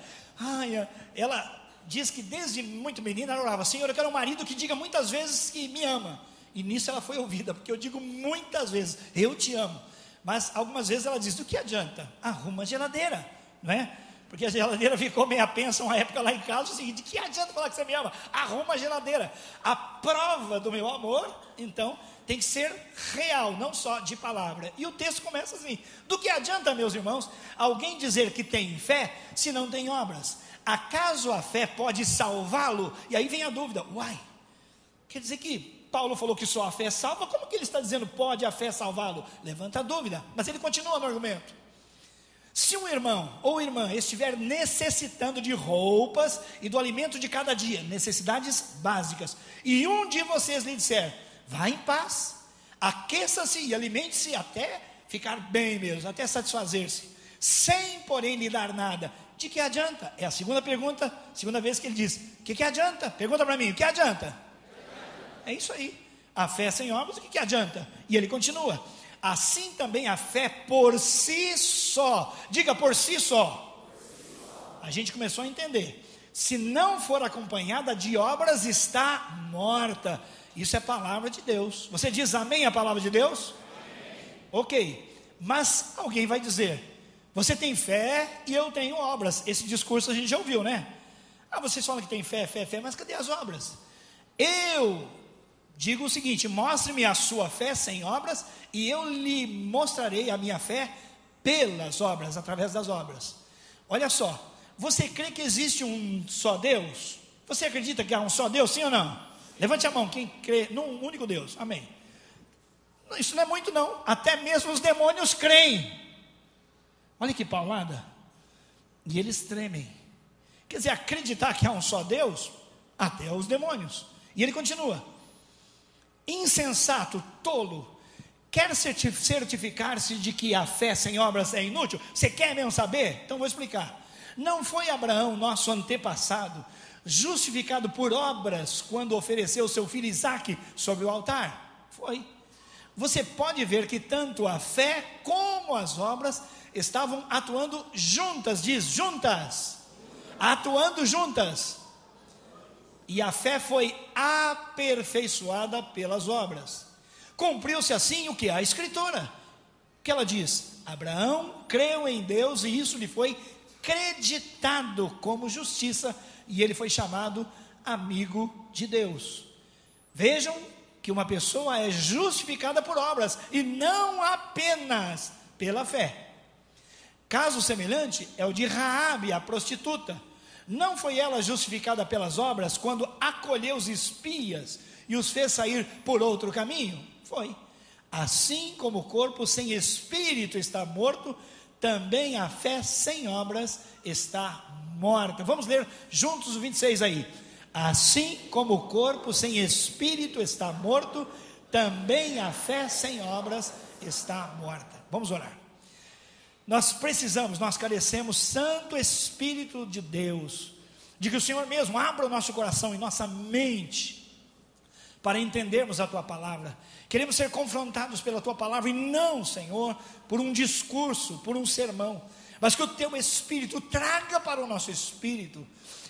Ela diz que desde muito menina ela orava: Senhor, eu quero um marido que diga muitas vezes que me ama. E nisso ela foi ouvida, porque eu digo muitas vezes: eu te amo. Mas algumas vezes ela diz: do que adianta? Arruma a geladeira, não é? Porque a geladeira ficou meia pensa uma época lá em casa. O seguinte: de que adianta falar que você me ama? Arruma a geladeira. A prova do meu amor, então, tem que ser real, não só de palavra. E o texto começa assim: do que adianta, meus irmãos, alguém dizer que tem fé se não tem obras? Acaso a fé pode salvá-lo? E aí vem a dúvida: quer dizer que Paulo falou que só a fé salva? Como que ele está dizendo pode a fé salvá-lo? Levanta a dúvida, mas ele continua no argumento. Se um irmão ou irmã estiver necessitando de roupas e do alimento de cada dia, necessidades básicas, e um de vocês lhe disser: vá em paz, aqueça-se e alimente-se até ficar bem mesmo, até satisfazer-se, sem porém lhe dar nada, de que adianta? É a segunda pergunta, segunda vez que ele diz: o que adianta? Pergunta para mim, o que adianta? É isso aí, a fé sem obras, o que adianta? E ele continua: assim também a fé por si só, diga por si só. A gente começou a entender: se não for acompanhada de obras, está morta. Isso é palavra de Deus. Você diz amém à palavra de Deus? Amém. Ok, mas alguém vai dizer: você tem fé e eu tenho obras. Esse discurso a gente já ouviu, né? Vocês falam que tem fé, mas cadê as obras? Eu digo o seguinte: mostre-me a sua fé sem obras, e eu lhe mostrarei a minha fé pelas obras, através das obras. Olha só, você crê que existe um só Deus? Você acredita que há um só Deus, sim ou não? Levante a mão quem crê num único Deus, amém. Isso não é muito não, até mesmo os demônios creem. Olha que paulada. E eles tremem. Quer dizer, acreditar que há um só Deus, até os demônios. E ele continua: insensato, tolo, Quer certificar-se de que a fé sem obras é inútil? Você quer mesmo saber? Então vou explicar. Não foi Abraão, nosso antepassado, justificado por obras quando ofereceu seu filho Isaque sobre o altar? Foi. Você pode ver que tanto a fé como as obras estavam atuando juntas, diz juntas, atuando juntas. E a fé foi aperfeiçoada pelas obras. Cumpriu-se assim o que? A Escritura, que ela diz: Abraão creu em Deus e isso lhe foi creditado como justiça, e ele foi chamado amigo de Deus. Vejam que uma pessoa é justificada por obras e não apenas pela fé. Caso semelhante é o de Raabe, a prostituta. Não foi ela justificada pelas obras quando acolheu os espias e os fez sair por outro caminho? Foi. Assim como o corpo sem espírito está morto, também a fé sem obras está morta. Vamos ler juntos o 26 aí. Assim como o corpo sem espírito está morto, também a fé sem obras está morta. Vamos orar. Nós precisamos, nós carecemos, Santo Espírito de Deus, de que o Senhor mesmo abra o nosso coração e nossa mente para entendermos a Tua palavra. Queremos ser confrontados pela Tua palavra e não, Senhor, por um discurso, por um sermão, mas que o Teu Espírito traga para o nosso espírito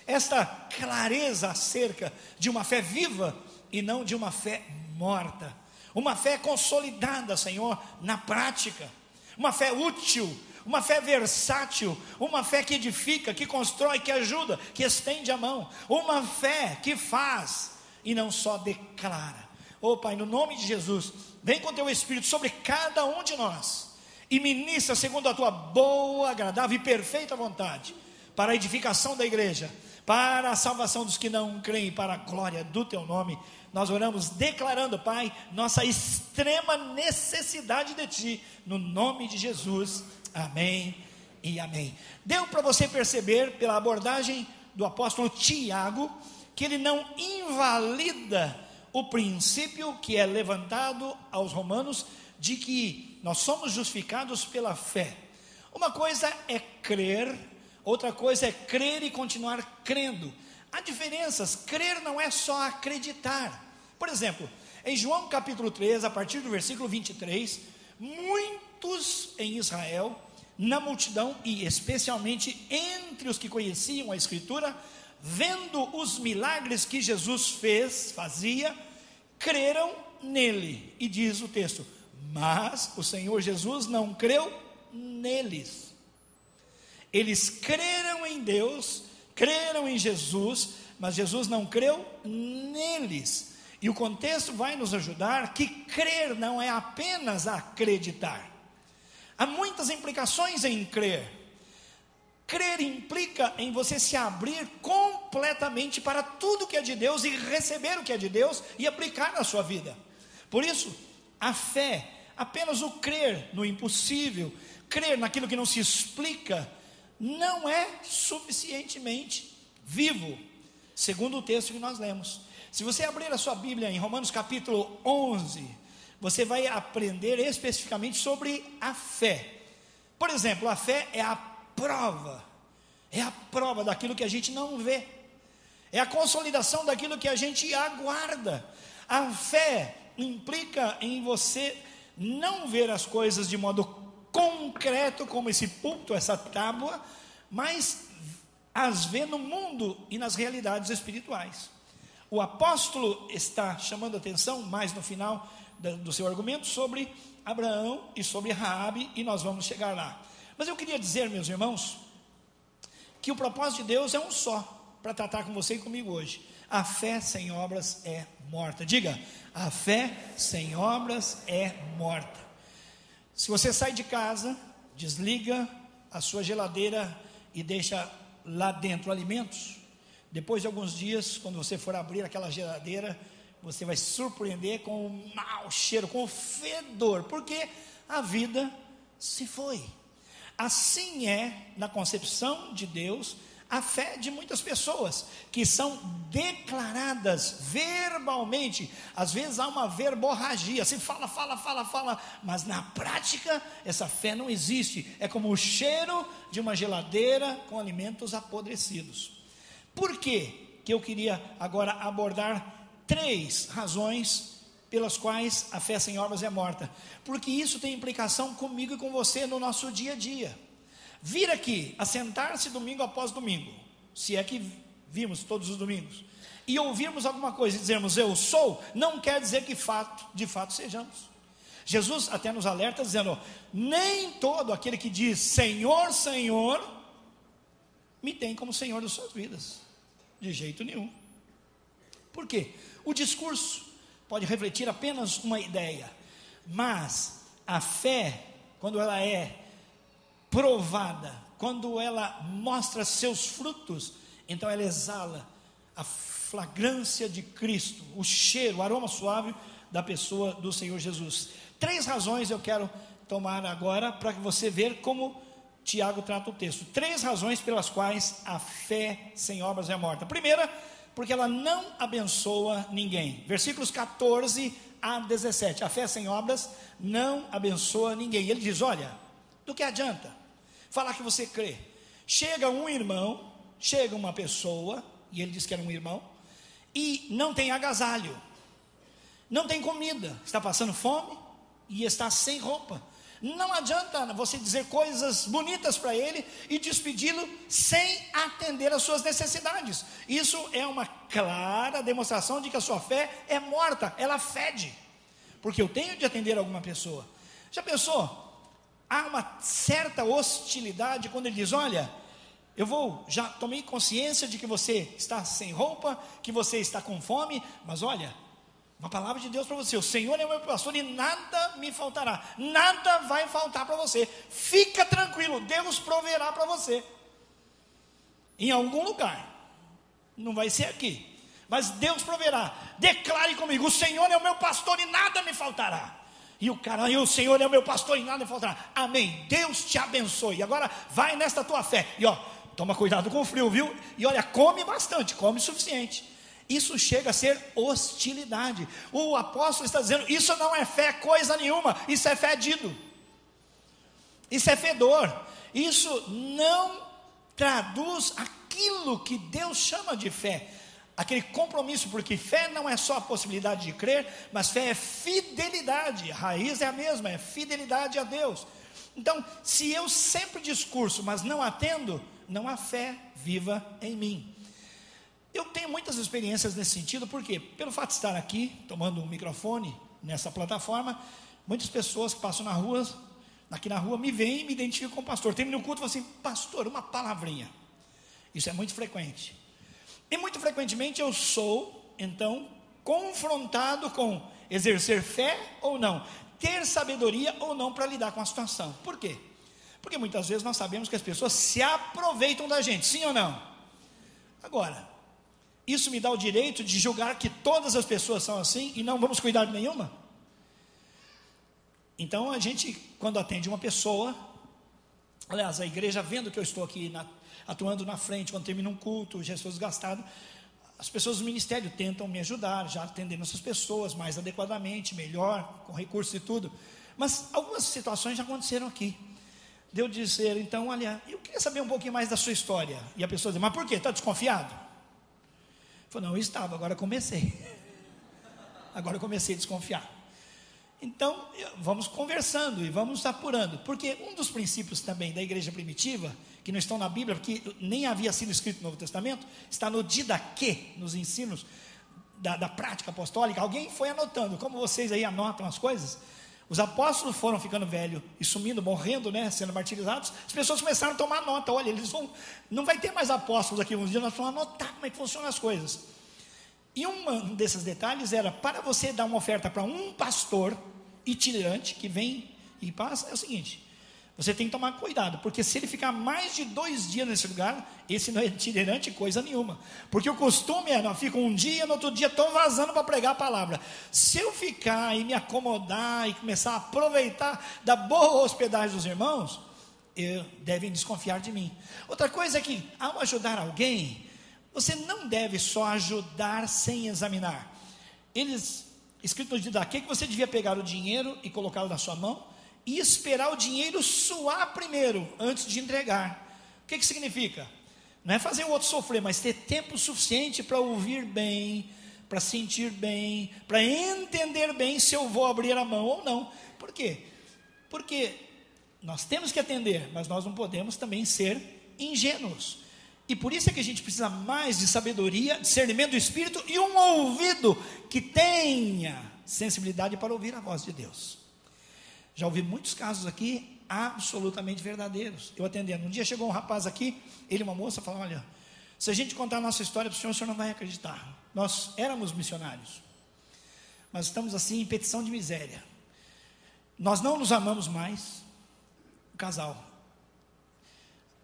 esta clareza acerca de uma fé viva e não de uma fé morta, uma fé consolidada, Senhor, na prática, uma fé útil, uma fé versátil, uma fé que edifica, que constrói, que ajuda, que estende a mão, uma fé que faz e não só declara. Oh Pai, no nome de Jesus, vem com Teu Espírito sobre cada um de nós e ministra segundo a Tua boa, agradável e perfeita vontade, para a edificação da igreja, para a salvação dos que não creem, para a glória do Teu nome. Nós oramos declarando, Pai, nossa extrema necessidade de Ti, no nome de Jesus, amém e amém. Deu para você perceber pela abordagem do apóstolo Tiago, que ele não invalida o princípio que é levantado aos romanos, de que nós somos justificados pela fé. Uma coisa é crer, outra coisa é crer e continuar crendo. Há diferenças. Crer não é só acreditar. Por exemplo, em João capítulo 3, a partir do versículo 23, muitos em Israel, na multidão e especialmente entre os que conheciam a Escritura, vendo os milagres que Jesus fazia, creram nele. E diz o texto: mas o Senhor Jesus não creu neles. Eles creram em Deus, creram em Jesus, mas Jesus não creu neles. E o contexto vai nos ajudar que crer não é apenas acreditar. Há muitas implicações em crer. Crer implica em você se abrir completamente para tudo que é de Deus e receber o que é de Deus e aplicar na sua vida. Por isso, a fé, apenas o crer no impossível, crer naquilo que não se explica, não é suficientemente vivo, segundo o texto que nós lemos. Se você abrir a sua Bíblia em Romanos capítulo 11, você vai aprender especificamente sobre a fé. Por exemplo, a fé é a prova daquilo que a gente não vê, é a consolidação daquilo que a gente aguarda. A fé implica em você não ver as coisas de modo concreto, como esse púlpito, essa tábua, mas as vê no mundo e nas realidades espirituais. O apóstolo está chamando a atenção, mais no final do seu argumento, sobre Abraão e sobre Raabe, e nós vamos chegar lá. Mas eu queria dizer, meus irmãos, que o propósito de Deus é um só, para tratar com você e comigo hoje. A fé sem obras é morta. Diga, a fé sem obras é morta. Se você sai de casa, desliga a sua geladeira e deixa lá dentro alimentos, depois de alguns dias, quando você for abrir aquela geladeira, você vai se surpreender com o mau cheiro, com o fedor, porque a vida se foi. Assim é, na concepção de Deus, a fé de muitas pessoas que são declaradas verbalmente. Às vezes há uma verborragia, se fala, mas na prática essa fé não existe. É como o cheiro de uma geladeira com alimentos apodrecidos. Por quê que eu queria agora abordar 3 razões pelas quais a fé sem obras é morta? Porque isso tem implicação comigo e com você no nosso dia a dia. Vir aqui, assentar-se domingo após domingo, se é que vimos todos os domingos, e ouvirmos alguma coisa e dizermos eu sou, não quer dizer que de fato sejamos. Jesus até nos alerta dizendo, nem todo aquele que diz Senhor, Senhor, me tem como Senhor das suas vidas, de jeito nenhum. Por quê? O discurso pode refletir apenas uma ideia, mas a fé, quando ela é provada, quando ela mostra seus frutos, então ela exala a flagrância de Cristo, o cheiro, o aroma suave da pessoa do Senhor Jesus. 3 razões eu quero tomar agora para que você veja como Tiago trata o texto. 3 razões pelas quais a fé sem obras é morta. Primeira, porque ela não abençoa ninguém. Versículos 14 a 17. A fé sem obras não abençoa ninguém. Ele diz, olha, do que adianta falar que você crê? Chega uma pessoa, e ele diz que era um irmão, e não tem agasalho, não tem comida, está passando fome e está sem roupa. Não adianta você dizer coisas bonitas para ele e despedi-lo sem atender às suas necessidades. Isso é uma clara demonstração de que a sua fé é morta, ela fede, porque eu tenho de atender alguma pessoa. Já pensou? Há uma certa hostilidade quando ele diz, olha, já tomei consciência de que você está sem roupa, que você está com fome, mas olha, uma palavra de Deus para você, o Senhor é o meu pastor e nada me faltará, nada vai faltar para você, fica tranquilo, Deus proverá para você, em algum lugar, não vai ser aqui, mas Deus proverá. Declare comigo, o Senhor é o meu pastor e nada me faltará. E o Senhor é o meu pastor e nada me faltará. Amém, Deus te abençoe. Agora vai nesta tua fé. E toma cuidado com o frio, viu? E olha, come bastante, come o suficiente. Isso chega a ser hostilidade. O apóstolo está dizendo, isso não é fé coisa nenhuma, isso é fedido, isso é fedor, isso não traduz aquilo que Deus chama de fé, aquele compromisso, porque fé não é só a possibilidade de crer, mas fé é fidelidade, a raiz é a mesma, é fidelidade a Deus. Então, se eu sempre discurso, mas não atendo, não há fé viva em mim. Eu tenho muitas experiências nesse sentido, porque pelo fato de estar aqui, tomando um microfone nessa plataforma, muitas pessoas que passam aqui na rua, me veem e me identificam como pastor. Termina o culto e falam assim, pastor, uma palavrinha. Isso é muito frequente. E muito frequentemente eu sou, então, confrontado com exercer fé ou não, ter sabedoria ou não para lidar com a situação. Por quê? Porque muitas vezes nós sabemos que as pessoas se aproveitam da gente, sim ou não? Agora, isso me dá o direito de julgar que todas as pessoas são assim e não vamos cuidar de nenhuma? Então a gente, quando atende uma pessoa, aliás, a igreja vendo que eu estou aqui atuando na frente, quando termina um culto, já estou desgastado, as pessoas do ministério tentam me ajudar, já atendendo essas pessoas mais adequadamente, melhor, com recursos e tudo, mas algumas situações já aconteceram aqui, de eu dizer, então, olha, eu queria saber um pouquinho mais da sua história, e a pessoa diz, mas por quê? Está desconfiado? Eu falei, não, eu estava, agora comecei a desconfiar. Então, vamos conversando e vamos apurando, porque um dos princípios também da igreja primitiva, que não estão na Bíblia, porque nem havia sido escrito no Novo Testamento, está no didaquê, nos ensinos da prática apostólica. Alguém foi anotando, como vocês aí anotam as coisas. Os apóstolos foram ficando velhos e sumindo, morrendo, sendo martirizados. As pessoas começaram a tomar nota, olha, não vai ter mais apóstolos aqui uns dias, nós vamos anotar como é que funcionam as coisas. E um desses detalhes era, para você dar uma oferta para um pastor itinerante, que vem e passa, é o seguinte, você tem que tomar cuidado, porque se ele ficar mais de 2 dias nesse lugar, esse não é itinerante coisa nenhuma, porque o costume é, não, fica um dia, no outro dia estou vazando para pregar a palavra. Se eu ficar e me acomodar e começar a aproveitar da boa hospedagem dos irmãos, devem desconfiar de mim. Outra coisa é que, ao ajudar alguém, você não deve só ajudar sem examinar. Escrito no Didaquê, que você devia pegar o dinheiro e colocá-lo na sua mão e esperar o dinheiro suar primeiro, antes de entregar. O que significa? Não é fazer o outro sofrer, mas ter tempo suficiente para ouvir bem, para sentir bem, para entender bem se eu vou abrir a mão ou não. Por quê? Porque nós temos que atender, mas nós não podemos também ser ingênuos. E por isso é que a gente precisa mais de sabedoria, discernimento do Espírito e um ouvido que tenha sensibilidade para ouvir a voz de Deus. Já ouvi muitos casos aqui absolutamente verdadeiros. Eu atendendo. Um dia chegou um rapaz aqui, ele e uma moça, falaram: olha, se a gente contar a nossa história para o senhor não vai acreditar. Nós éramos missionários, mas estamos assim em petição de miséria. Nós não nos amamos mais, o casal.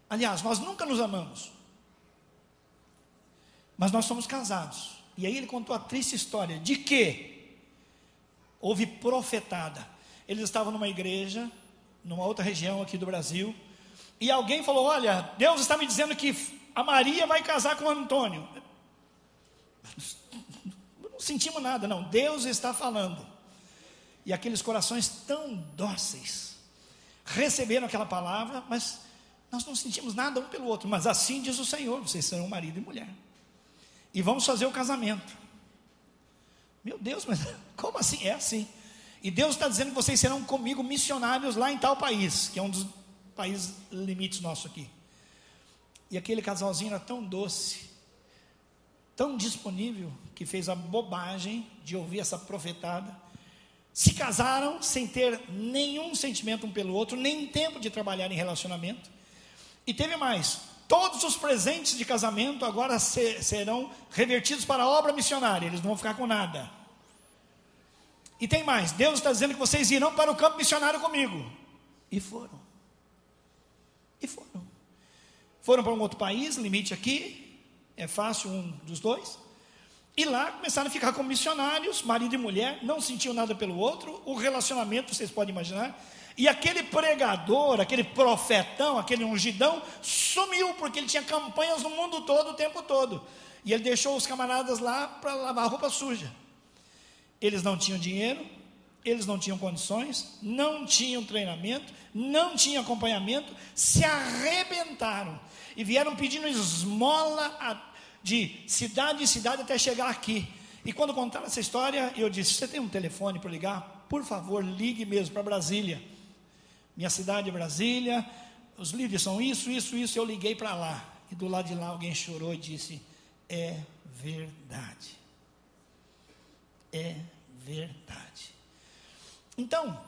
Aliás, nós nunca nos amamos, mas nós somos casados. E aí ele contou a triste história de que houve profetada. Eles estavam numa igreja, numa outra região aqui do Brasil, e alguém falou: olha, Deus está me dizendo que a Maria vai casar com o Antônio. Não sentimos nada, não, Deus está falando. E aqueles corações tão dóceis receberam aquela palavra, mas nós não sentimos nada um pelo outro. Mas assim diz o Senhor: vocês serão marido e mulher, e vamos fazer o casamento. Meu Deus, mas como assim? É assim. E Deus está dizendo que vocês serão comigo missionários lá em tal país, que é um dos países limites nossos aqui. E aquele casalzinho era tão doce, tão disponível, que fez a bobagem de ouvir essa profetada. Se casaram sem ter nenhum sentimento um pelo outro, nem tempo de trabalhar em relacionamento. E teve mais: todos os presentes de casamento agora serão revertidos para a obra missionária. Eles não vão ficar com nada. E tem mais: Deus está dizendo que vocês irão para o campo missionário comigo. E foram. Foram para um outro país, limite aqui, é fácil um dos dois. E lá começaram a ficar como missionários, marido e mulher, não sentiam nada pelo outro. O relacionamento, vocês podem imaginar. E aquele pregador, aquele profetão, aquele ungidão, sumiu, porque ele tinha campanhas no mundo todo, o tempo todo. E ele deixou os camaradas lá para lavar roupa suja. Eles não tinham dinheiro, eles não tinham condições, não tinham treinamento, não tinham acompanhamento, se arrebentaram. E vieram pedindo esmola de cidade em cidade até chegar aqui. E quando contaram essa história, eu disse: você tem um telefone para ligar? Por favor, ligue mesmo para Brasília. Minha cidade é Brasília, os líderes são isso. Eu liguei para lá. E do lado de lá alguém chorou e disse: é verdade. É verdade. Então,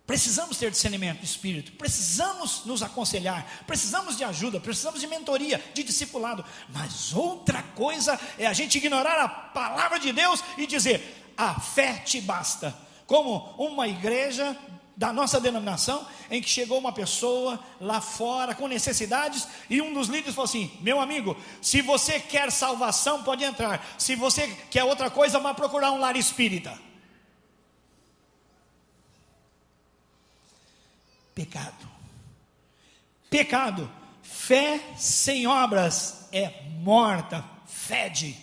precisamos ter discernimento do Espírito, precisamos nos aconselhar, precisamos de ajuda, precisamos de mentoria, de discipulado. Mas outra coisa é a gente ignorar a palavra de Deus e dizer: a fé te basta. Como uma igreja da nossa denominação, em que chegou uma pessoa lá fora com necessidades, e um dos líderes falou assim: meu amigo, se você quer salvação, pode entrar. Se você quer outra coisa, vá procurar um lar espírita. Pecado. Fé sem obras é morta, fede.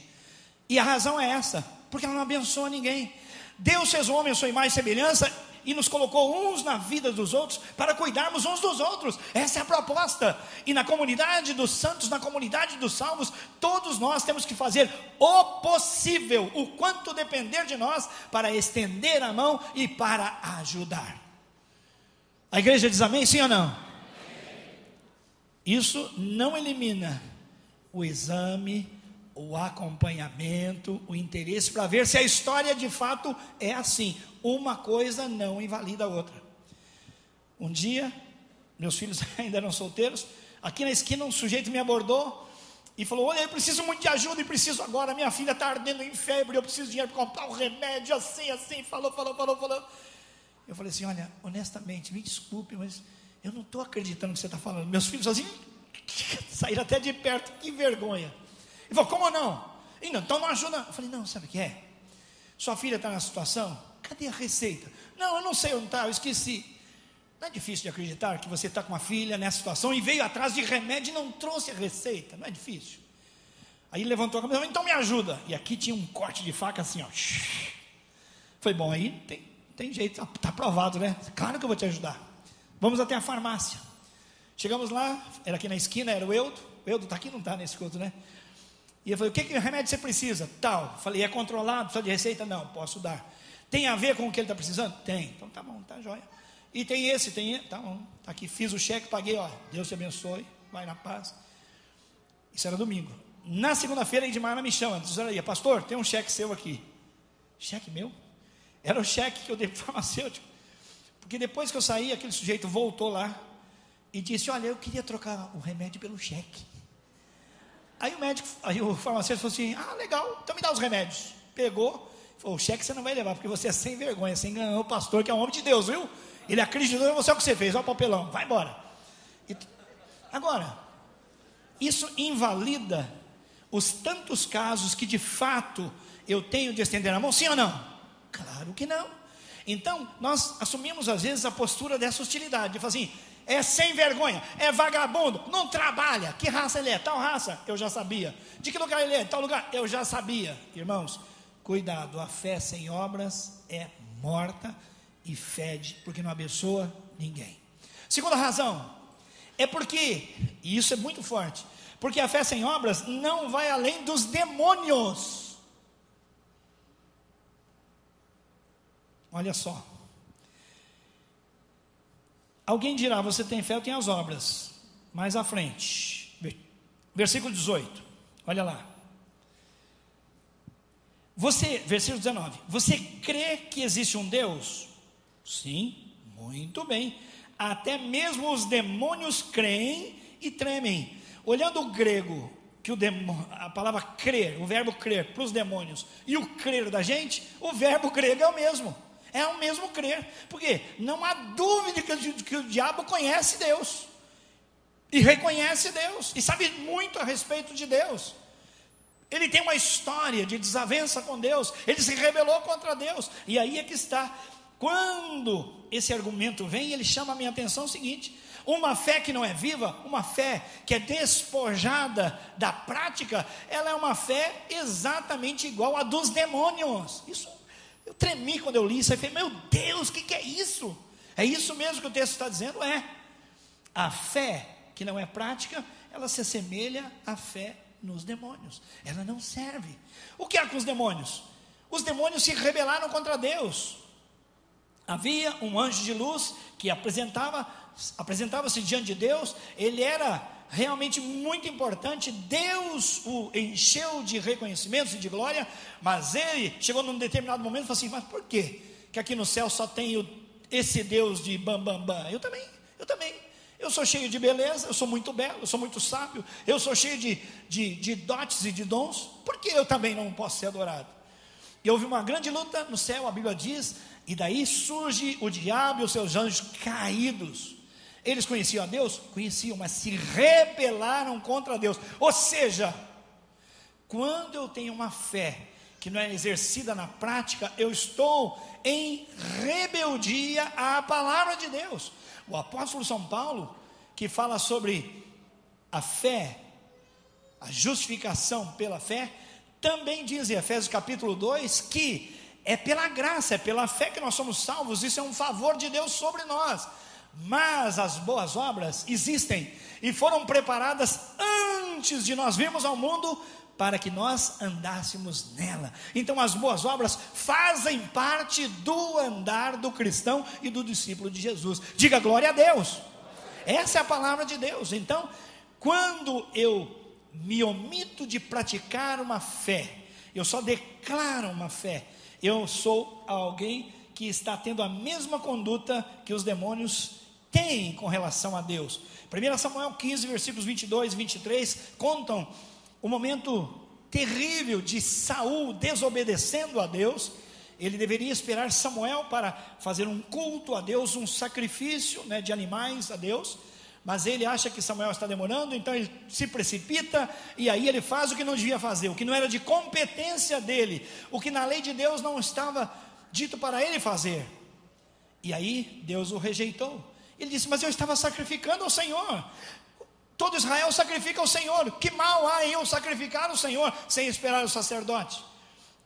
E a razão é essa: porque ela não abençoa ninguém. Deus fez o homem à sua imagem e semelhança e nos colocou uns na vida dos outros para cuidarmos uns dos outros. Essa é a proposta. E na comunidade dos santos, na comunidade dos salvos, todos nós temos que fazer o possível, o quanto depender de nós, para estender a mão e para ajudar. A igreja diz amém, sim ou não? Isso não elimina o exame, o acompanhamento, o interesse para ver se a história de fato é assim. Uma coisa não invalida a outra. Um dia, meus filhos ainda eram solteiros, aqui na esquina um sujeito me abordou e falou: olha, eu preciso muito de ajuda e preciso agora, minha filha está ardendo em febre, eu preciso de dinheiro para comprar um remédio, assim, falou. Eu falei assim: olha, honestamente, me desculpe, mas eu não estou acreditando no que você está falando. Meus filhos assim, saíram até de perto, que vergonha. Ele falou: como não? Então não ajuda. Eu falei: não, sabe o que é? Sua filha está na situação, cadê a receita? Não, eu não sei onde está, eu esqueci. Não é difícil de acreditar que você está com uma filha nessa situação e veio atrás de remédio e não trouxe a receita? Não é difícil. Aí levantou a cabeça, então me ajuda. E aqui tinha um corte de faca assim, ó. Foi bom, aí tem jeito, está aprovado, né? Claro que eu vou te ajudar. Vamos até a farmácia. Chegamos lá, era aqui na esquina, era o Eudo. O Eudo está aqui, não está nesse culto, né? E eu falei, que remédio você precisa? Tal. Falei, é controlado, precisa de receita? Não, posso dar. Tem a ver com o que ele está precisando? Tem. Então tá bom, tá jóia. E tem esse, tá bom. Tá aqui, fiz o cheque, paguei, ó. Deus te abençoe, vai na paz. Isso era domingo. Na segunda-feira, a Edmar me chama, diz, olha aí, pastor, tem um cheque seu aqui. Cheque meu? Era o cheque que eu dei para o farmacêutico. Porque depois que eu saí, aquele sujeito voltou lá e disse, olha, eu queria trocar o remédio pelo cheque. Aí o farmacêutico falou assim, ah, legal, então me dá os remédios. Pegou, falou, o cheque você não vai levar, porque você é sem vergonha, você enganou o pastor, que é um homem de Deus, viu? Ele acreditou em você, o que você fez, olha o papelão, vai embora. Agora, isso invalida os tantos casos que de fato eu tenho de estender a mão, sim ou não? Claro que não. Então, nós assumimos às vezes a postura dessa hostilidade, de falar assim, é sem vergonha, é vagabundo, não trabalha, que raça ele é? Tal raça, eu já sabia. De que lugar ele é? Tal lugar, eu já sabia. Irmãos, cuidado, a fé sem obras é morta e fede, porque não abençoa ninguém. Segunda razão, é porque, e isso é muito forte, porque a fé sem obras não vai além dos demônios. Olha só. Alguém dirá, você tem fé, eu tenho as obras. Mais à frente, versículo 18, olha lá. Versículo 19, você crê que existe um Deus? Sim, muito bem. Até mesmo os demônios creem e tremem. Olhando o grego, que a palavra crer, o verbo crer para os demônios e o crer da gente, o verbo grego é o mesmo. É o mesmo crer, porque não há dúvida que o diabo conhece Deus, e reconhece Deus, e sabe muito a respeito de Deus. Ele tem uma história de desavença com Deus, ele se rebelou contra Deus, e aí é que está. Quando esse argumento vem, ele chama a minha atenção o seguinte: uma fé que não é viva, uma fé que é despojada da prática, ela é uma fé exatamente igual à dos demônios. Isso, eu tremi quando eu li isso, eu falei, meu Deus, o que é isso? É isso mesmo que o texto está dizendo? É. A fé que não é prática, ela se assemelha à fé nos demônios, ela não serve. O que há com os demônios? Os demônios se rebelaram contra Deus. Havia um anjo de luz que apresentava-se diante de Deus, ele era realmente muito importante, Deus o encheu de reconhecimentos e de glória, mas ele chegou num determinado momento e falou assim, mas por quê? Que aqui no céu só tem esse Deus de bam, bam, bam? Eu também, eu sou cheio de beleza, eu sou muito belo, eu sou muito sábio, eu sou cheio de dotes e de dons, por que eu também não posso ser adorado? E houve uma grande luta no céu, a Bíblia diz, e daí surge o diabo e os seus anjos caídos. Eles conheciam a Deus? Conheciam, mas se rebelaram contra Deus. Ou seja, quando eu tenho uma fé que não é exercida na prática, eu estou em rebeldia à palavra de Deus. O apóstolo São Paulo, que fala sobre a fé, a justificação pela fé, também diz em Efésios capítulo 2, que é pela graça, é pela fé que nós somos salvos, isso é um favor de Deus sobre nós. Mas as boas obras existem e foram preparadas antes de nós virmos ao mundo, para que nós andássemos nela. Então as boas obras fazem parte do andar do cristão e do discípulo de Jesus. Diga glória a Deus. Essa é a palavra de Deus. Então, quando eu me omito de praticar uma fé, eu só declaro uma fé, eu sou alguém que está tendo a mesma conduta que os demônios têm com relação a Deus. 1 Samuel 15, versículos 22 e 23, contam o momento terrível de Saul desobedecendo a Deus. Ele deveria esperar Samuel para fazer um culto a Deus, um sacrifício, de animais a Deus, mas ele acha que Samuel está demorando, então ele se precipita, e aí ele faz o que não devia fazer, o que não era de competência dele, o que na lei de Deus não estava dito para ele fazer, e aí Deus o rejeitou. Ele disse: mas eu estava sacrificando ao Senhor. Todo Israel sacrifica ao Senhor. Que mal há em eu sacrificar ao Senhor sem esperar o sacerdote?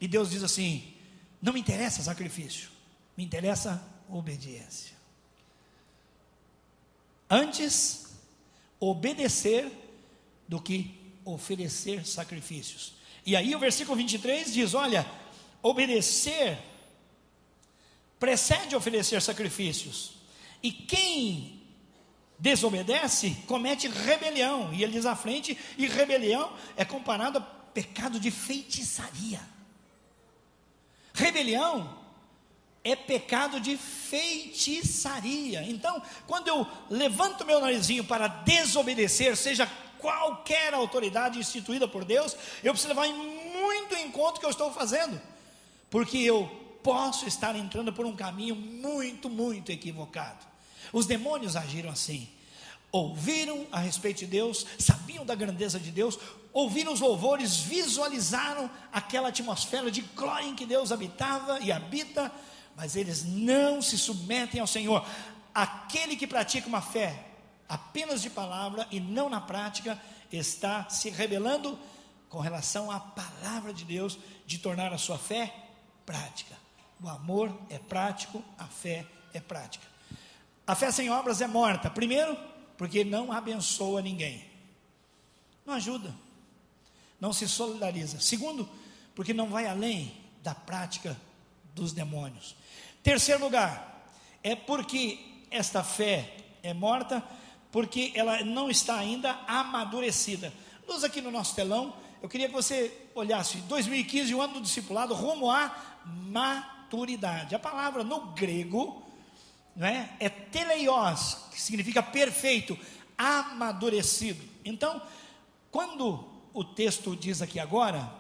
E Deus diz assim: não me interessa sacrifício, me interessa obediência. Antes obedecer do que oferecer sacrifícios. E aí o versículo 23 diz: olha, obedecer precede oferecer sacrifícios. E quem desobedece comete rebelião. E ele diz à frente: e rebelião é comparado a pecado de feitiçaria. Rebelião é pecado de feitiçaria. Então, quando eu levanto meu narizinho para desobedecer, seja qualquer autoridade instituída por Deus, eu preciso levar muito em conta o que eu estou fazendo, porque eu posso estar entrando por um caminho muito, muito equivocado. Os demônios agiram assim. Ouviram a respeito de Deus, sabiam da grandeza de Deus, ouviram os louvores, visualizaram aquela atmosfera de glória em que Deus habitava e habita, mas eles não se submetem ao Senhor. Aquele que pratica uma fé apenas de palavra e não na prática, está se rebelando com relação à palavra de Deus, de tornar a sua fé prática. O amor é prático, a fé é prática. A fé sem obras é morta. Primeiro, porque não abençoa ninguém, não ajuda, não se solidariza. Segundo, porque não vai além da prática dos demônios. Terceiro lugar, é porque esta fé é morta, porque ela não está ainda amadurecida. Luz aqui no nosso telão, eu queria que você olhasse 2015, o ano do discipulado, rumo à maturidade. A palavra no grego, não é teleios, que significa perfeito, amadurecido. Então, quando o texto diz aqui agora,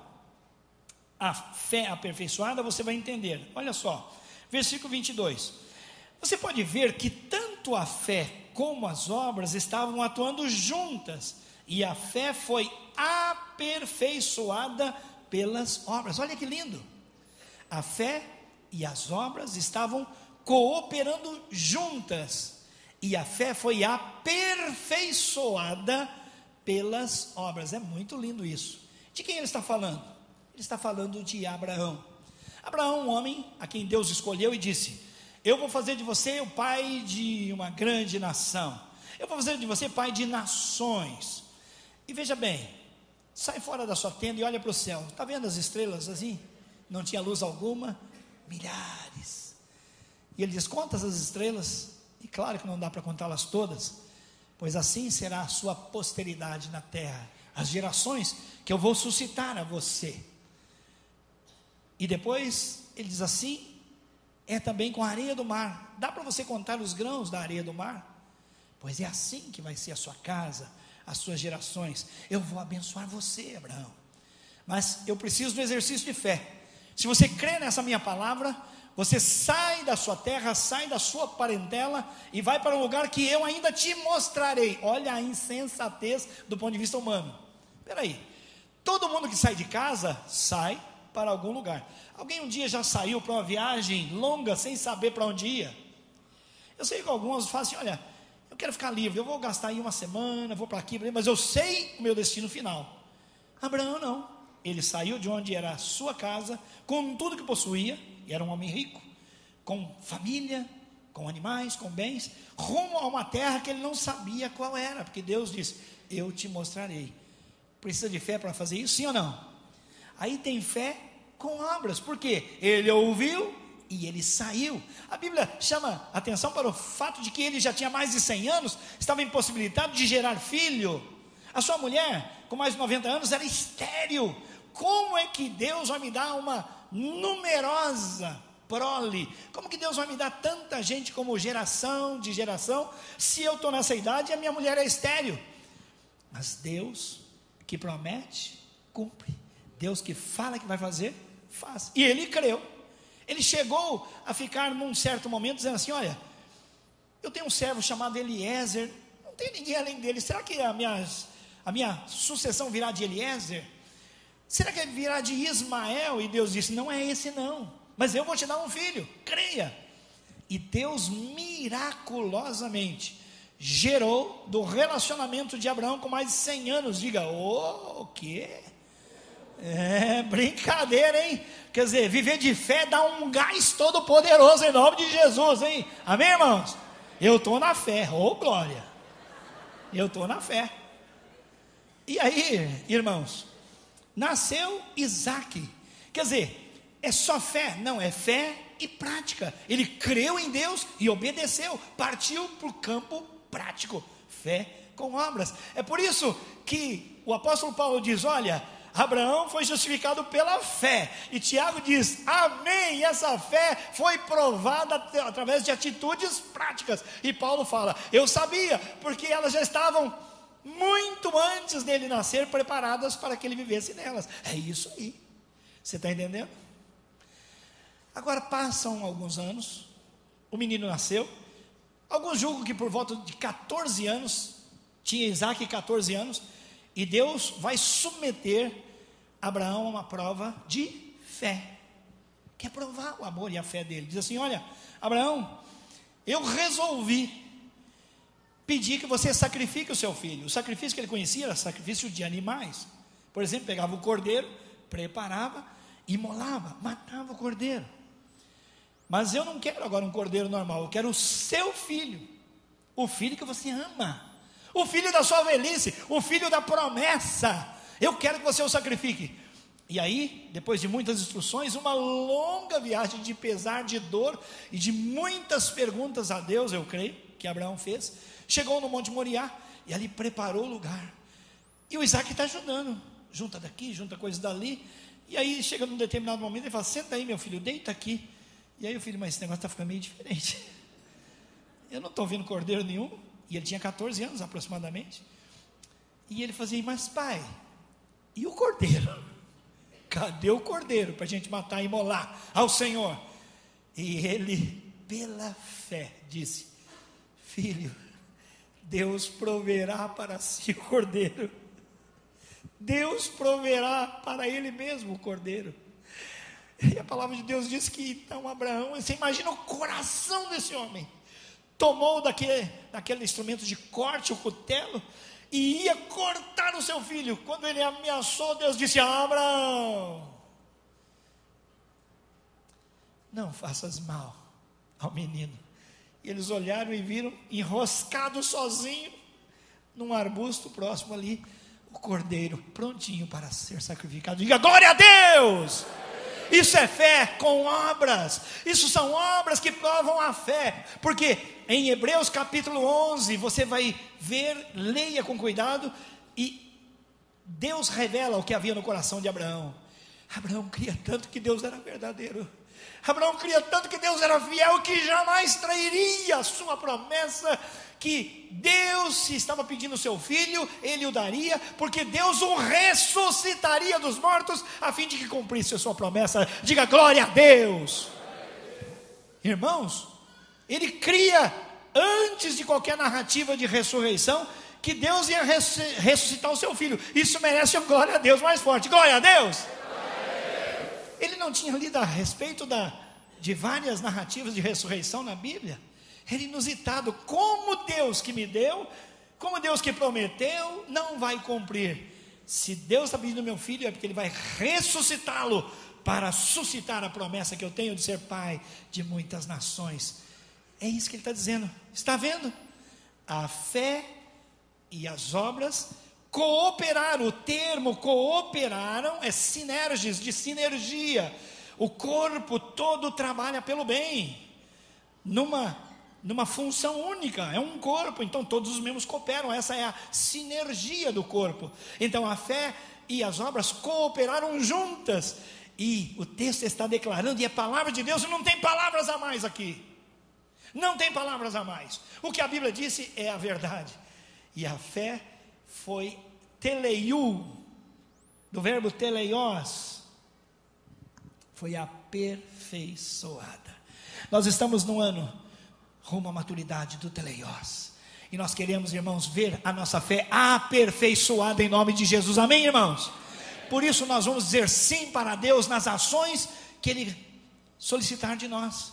a fé aperfeiçoada, você vai entender. Olha só, versículo 22. Você pode ver que tanto a fé como as obras estavam atuando juntas, e a fé foi aperfeiçoada pelas obras. Olha que lindo! A fé e as obras estavam cooperando juntas, e a fé foi aperfeiçoada pelas obras. É muito lindo isso. De quem ele está falando? Ele está falando de Abraão. Abraão, um homem a quem Deus escolheu e disse: eu vou fazer de você o pai de uma grande nação, eu vou fazer de você pai de nações. E veja bem, sai fora da sua tenda e olha para o céu. Está vendo as estrelas assim? Não tinha luz alguma, milhares. E ele diz: conta as estrelas. E claro que não dá para contá-las todas, pois assim será a sua posteridade na terra, as gerações que eu vou suscitar a você. E depois ele diz assim: é também com a areia do mar. Dá para você contar os grãos da areia do mar? Pois é assim que vai ser a sua casa, as suas gerações. Eu vou abençoar você, Abraão, mas eu preciso do exercício de fé. Se você crê nessa minha palavra, você sai da sua terra, sai da sua parentela e vai para um lugar que eu ainda te mostrarei. Olha a insensatez do ponto de vista humano. Espera aí, todo mundo que sai de casa, sai para algum lugar. Alguém um dia já saiu para uma viagem longa sem saber para onde ia? Eu sei que alguns falam assim: olha, eu quero ficar livre, eu vou gastar aí uma semana, vou para aqui, mas eu sei o meu destino final. Abraão não, ele saiu de onde era a sua casa, com tudo que possuía, e era um homem rico, com família, com animais, com bens, rumo a uma terra que ele não sabia qual era, porque Deus disse: eu te mostrarei. Precisa de fé para fazer isso, sim ou não? Aí tem fé com obras, porque ele ouviu e ele saiu. A Bíblia chama atenção para o fato de que ele já tinha mais de 100 anos, estava impossibilitado de gerar filho. A sua mulher, com mais de 90 anos, era estéril. Como é que Deus vai me dar uma numerosa prole? Como que Deus vai me dar tanta gente como geração de geração, se eu estou nessa idade e a minha mulher é estéril? Mas Deus que promete, cumpre. Deus que fala que vai fazer, faz. E ele creu. Ele chegou a ficar num certo momento dizendo assim: olha, eu tenho um servo chamado Eliezer, não tem ninguém além dele. Será que a minha sucessão virá de Eliezer? Será que virá de Ismael? E Deus disse: não é esse não, mas eu vou te dar um filho, creia. E Deus miraculosamente gerou do relacionamento de Abraão com mais de 100 anos. Diga, o quê? É brincadeira, hein? Quer dizer, viver de fé dá um gás todo poderoso em nome de Jesus, hein? Amém, irmãos? Eu estou na fé, glória. Eu estou na fé. E aí, irmãos, nasceu Isaac. Quer dizer, é só fé? Não, é fé e prática. Ele creu em Deus e obedeceu, partiu para o campo prático, fé com obras. É por isso que o apóstolo Paulo diz, olha, Abraão foi justificado pela fé, e Tiago diz, amém, e essa fé foi provada através de atitudes práticas. E Paulo fala, eu sabia, porque elas já estavam muito antes dele nascer, preparadas para que ele vivesse nelas. É isso aí, você está entendendo? Agora passam alguns anos, o menino nasceu, alguns julgam que por volta de 14 anos, tinha Isaac 14 anos, e Deus vai submeter Abraão a uma prova de fé, quer provar o amor e a fé dele. Diz assim, olha, Abraão, eu resolvi pedir que você sacrifique o seu filho. O sacrifício que ele conhecia era sacrifício de animais. Por exemplo, pegava o cordeiro, preparava, imolava, matava o cordeiro. Mas eu não quero agora um cordeiro normal, eu quero o seu filho, o filho que você ama, o filho da sua velhice, o filho da promessa. Eu quero que você o sacrifique. E aí, depois de muitas instruções, uma longa viagem de pesar, de dor e de muitas perguntas a Deus, eu creio, que Abraão fez, chegou no Monte Moriá e ali preparou o lugar. E o Isaac está ajudando, junta daqui, junta coisas dali. E aí chega num determinado momento e fala, senta aí meu filho, deita aqui. E aí o filho, mas esse negócio está ficando meio diferente. Eu não estou vendo cordeiro nenhum. E ele tinha 14 anos aproximadamente. E ele fazia, mas pai, e o cordeiro? Cadê o cordeiro para a gente matar e imolar ao Senhor? E ele, pela fé, disse, filho, Deus proverá para si o cordeiro. Deus proverá para ele mesmo o cordeiro. E a palavra de Deus diz que então Abraão, você imagina o coração desse homem, tomou daquele instrumento de corte, o cutelo, e ia cortar o seu filho. Quando ele ameaçou, Deus disse, Abraão, não faças mal ao menino. E eles olharam e viram, enroscado sozinho, num arbusto próximo ali, o cordeiro, prontinho para ser sacrificado. Diga, glória a Deus! Isso é fé com obras. Isso são obras que provam a fé. Porque em Hebreus capítulo 11, você vai ver, leia com cuidado, e Deus revela o que havia no coração de Abraão. Abraão cria tanto que Deus era verdadeiro. Abraão cria tanto que Deus era fiel, que jamais trairia a sua promessa, que Deus, se estava pedindo o seu filho, ele o daria, porque Deus o ressuscitaria dos mortos, a fim de que cumprisse a sua promessa. Diga glória a Deus. Irmãos, ele cria, antes de qualquer narrativa de ressurreição, que Deus ia ressuscitar o seu filho. Isso merece um glória a Deus mais forte. Glória a Deus. Ele não tinha lido a respeito de várias narrativas de ressurreição na Bíblia? Era inusitado. Como Deus que me deu, como Deus que prometeu, não vai cumprir? Se Deus está pedindo meu filho, é porque Ele vai ressuscitá-lo, para suscitar a promessa que eu tenho de ser pai de muitas nações. É isso que Ele está dizendo. Está vendo? A fé e as obras cooperaram. O termo cooperaram é sinergis, de sinergia. O corpo todo trabalha pelo bem, numa função única, é um corpo, então todos os membros cooperam, essa é a sinergia do corpo. Então a fé e as obras cooperaram juntas, e o texto está declarando, e é palavra de Deus, não tem palavras a mais aqui, não tem palavras a mais, o que a Bíblia disse é a verdade. E a fé foi teleiu, do verbo teleios, foi aperfeiçoada. Nós estamos no ano rumo à maturidade do teleios, e nós queremos, irmãos, ver a nossa fé aperfeiçoada em nome de Jesus, amém, irmãos? Por isso nós vamos dizer sim para Deus nas ações que Ele solicitar de nós.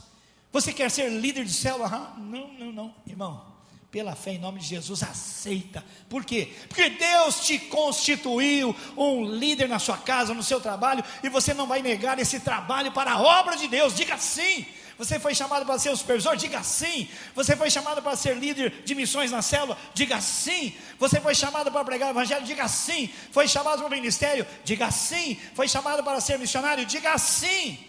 Você quer ser líder de célula? Não, irmão. Pela fé em nome de Jesus, aceita. Por quê? Porque Deus te constituiu um líder na sua casa, no seu trabalho, e você não vai negar esse trabalho para a obra de Deus. Diga sim. Você foi chamado para ser um supervisor? Diga sim. Você foi chamado para ser líder de missões na célula? Diga sim. Você foi chamado para pregar o evangelho? Diga sim. Foi chamado para o ministério? Diga sim. Foi chamado para ser missionário? Diga sim.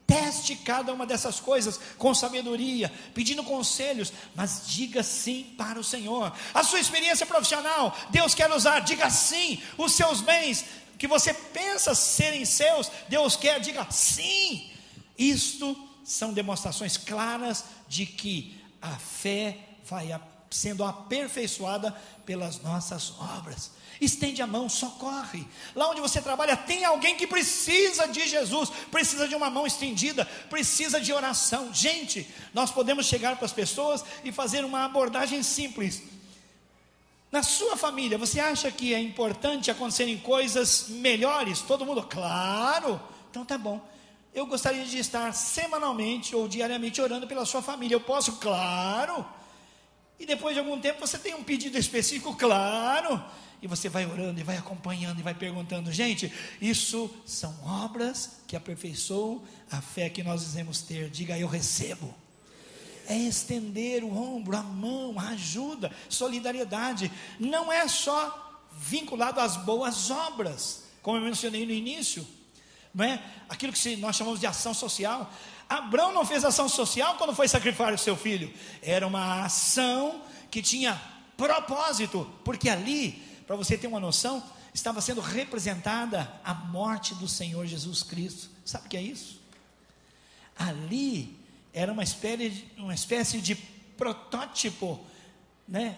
Teste cada uma dessas coisas com sabedoria, pedindo conselhos, mas diga sim para o Senhor. A sua experiência profissional, Deus quer usar, diga sim. Os seus bens, que você pensa serem seus, Deus quer, diga sim. Isto são demonstrações claras de que a fé vai sendo aperfeiçoada pelas nossas obras. Estende a mão, socorre. Lá onde você trabalha tem alguém que precisa de Jesus, precisa de uma mão estendida, precisa de oração. Gente, nós podemos chegar para as pessoas e fazer uma abordagem simples. Na sua família, você acha que é importante acontecerem coisas melhores? Todo mundo, claro. Então tá bom. Eu gostaria de estar semanalmente ou diariamente orando pela sua família. Eu posso? Claro. E depois de algum tempo você tem um pedido específico? Claro. E você vai orando e vai acompanhando e vai perguntando. Gente, isso são obras que aperfeiçoam a fé que nós dizemos ter. Diga, eu recebo. É estender o ombro, a mão, a ajuda, solidariedade. Não é só vinculado às boas obras, como eu mencionei no início, não é? Aquilo que nós chamamos de ação social. Abraão não fez ação social quando foi sacrificar o seu filho. Era uma ação que tinha propósito, porque ali, para você ter uma noção, estava sendo representada a morte do Senhor Jesus Cristo. Sabe o que é isso? Ali era uma espécie de protótipo, né?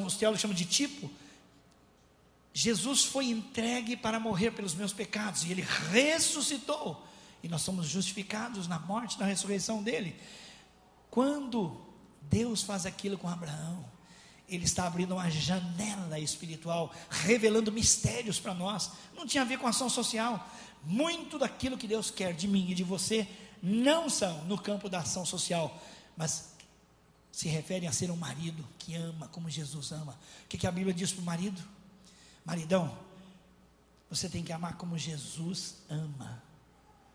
Os teólogos chamam de tipo. Jesus foi entregue para morrer pelos meus pecados, e Ele ressuscitou, e nós somos justificados na morte, na ressurreição dEle. Quando Deus faz aquilo com Abraão, Ele está abrindo uma janela espiritual, revelando mistérios para nós. Não tinha a ver com ação social. Muito daquilo que Deus quer de mim e de você, não são no campo da ação social, mas se referem a ser um marido que ama como Jesus ama. O que a Bíblia diz para o marido? Maridão, você tem que amar como Jesus ama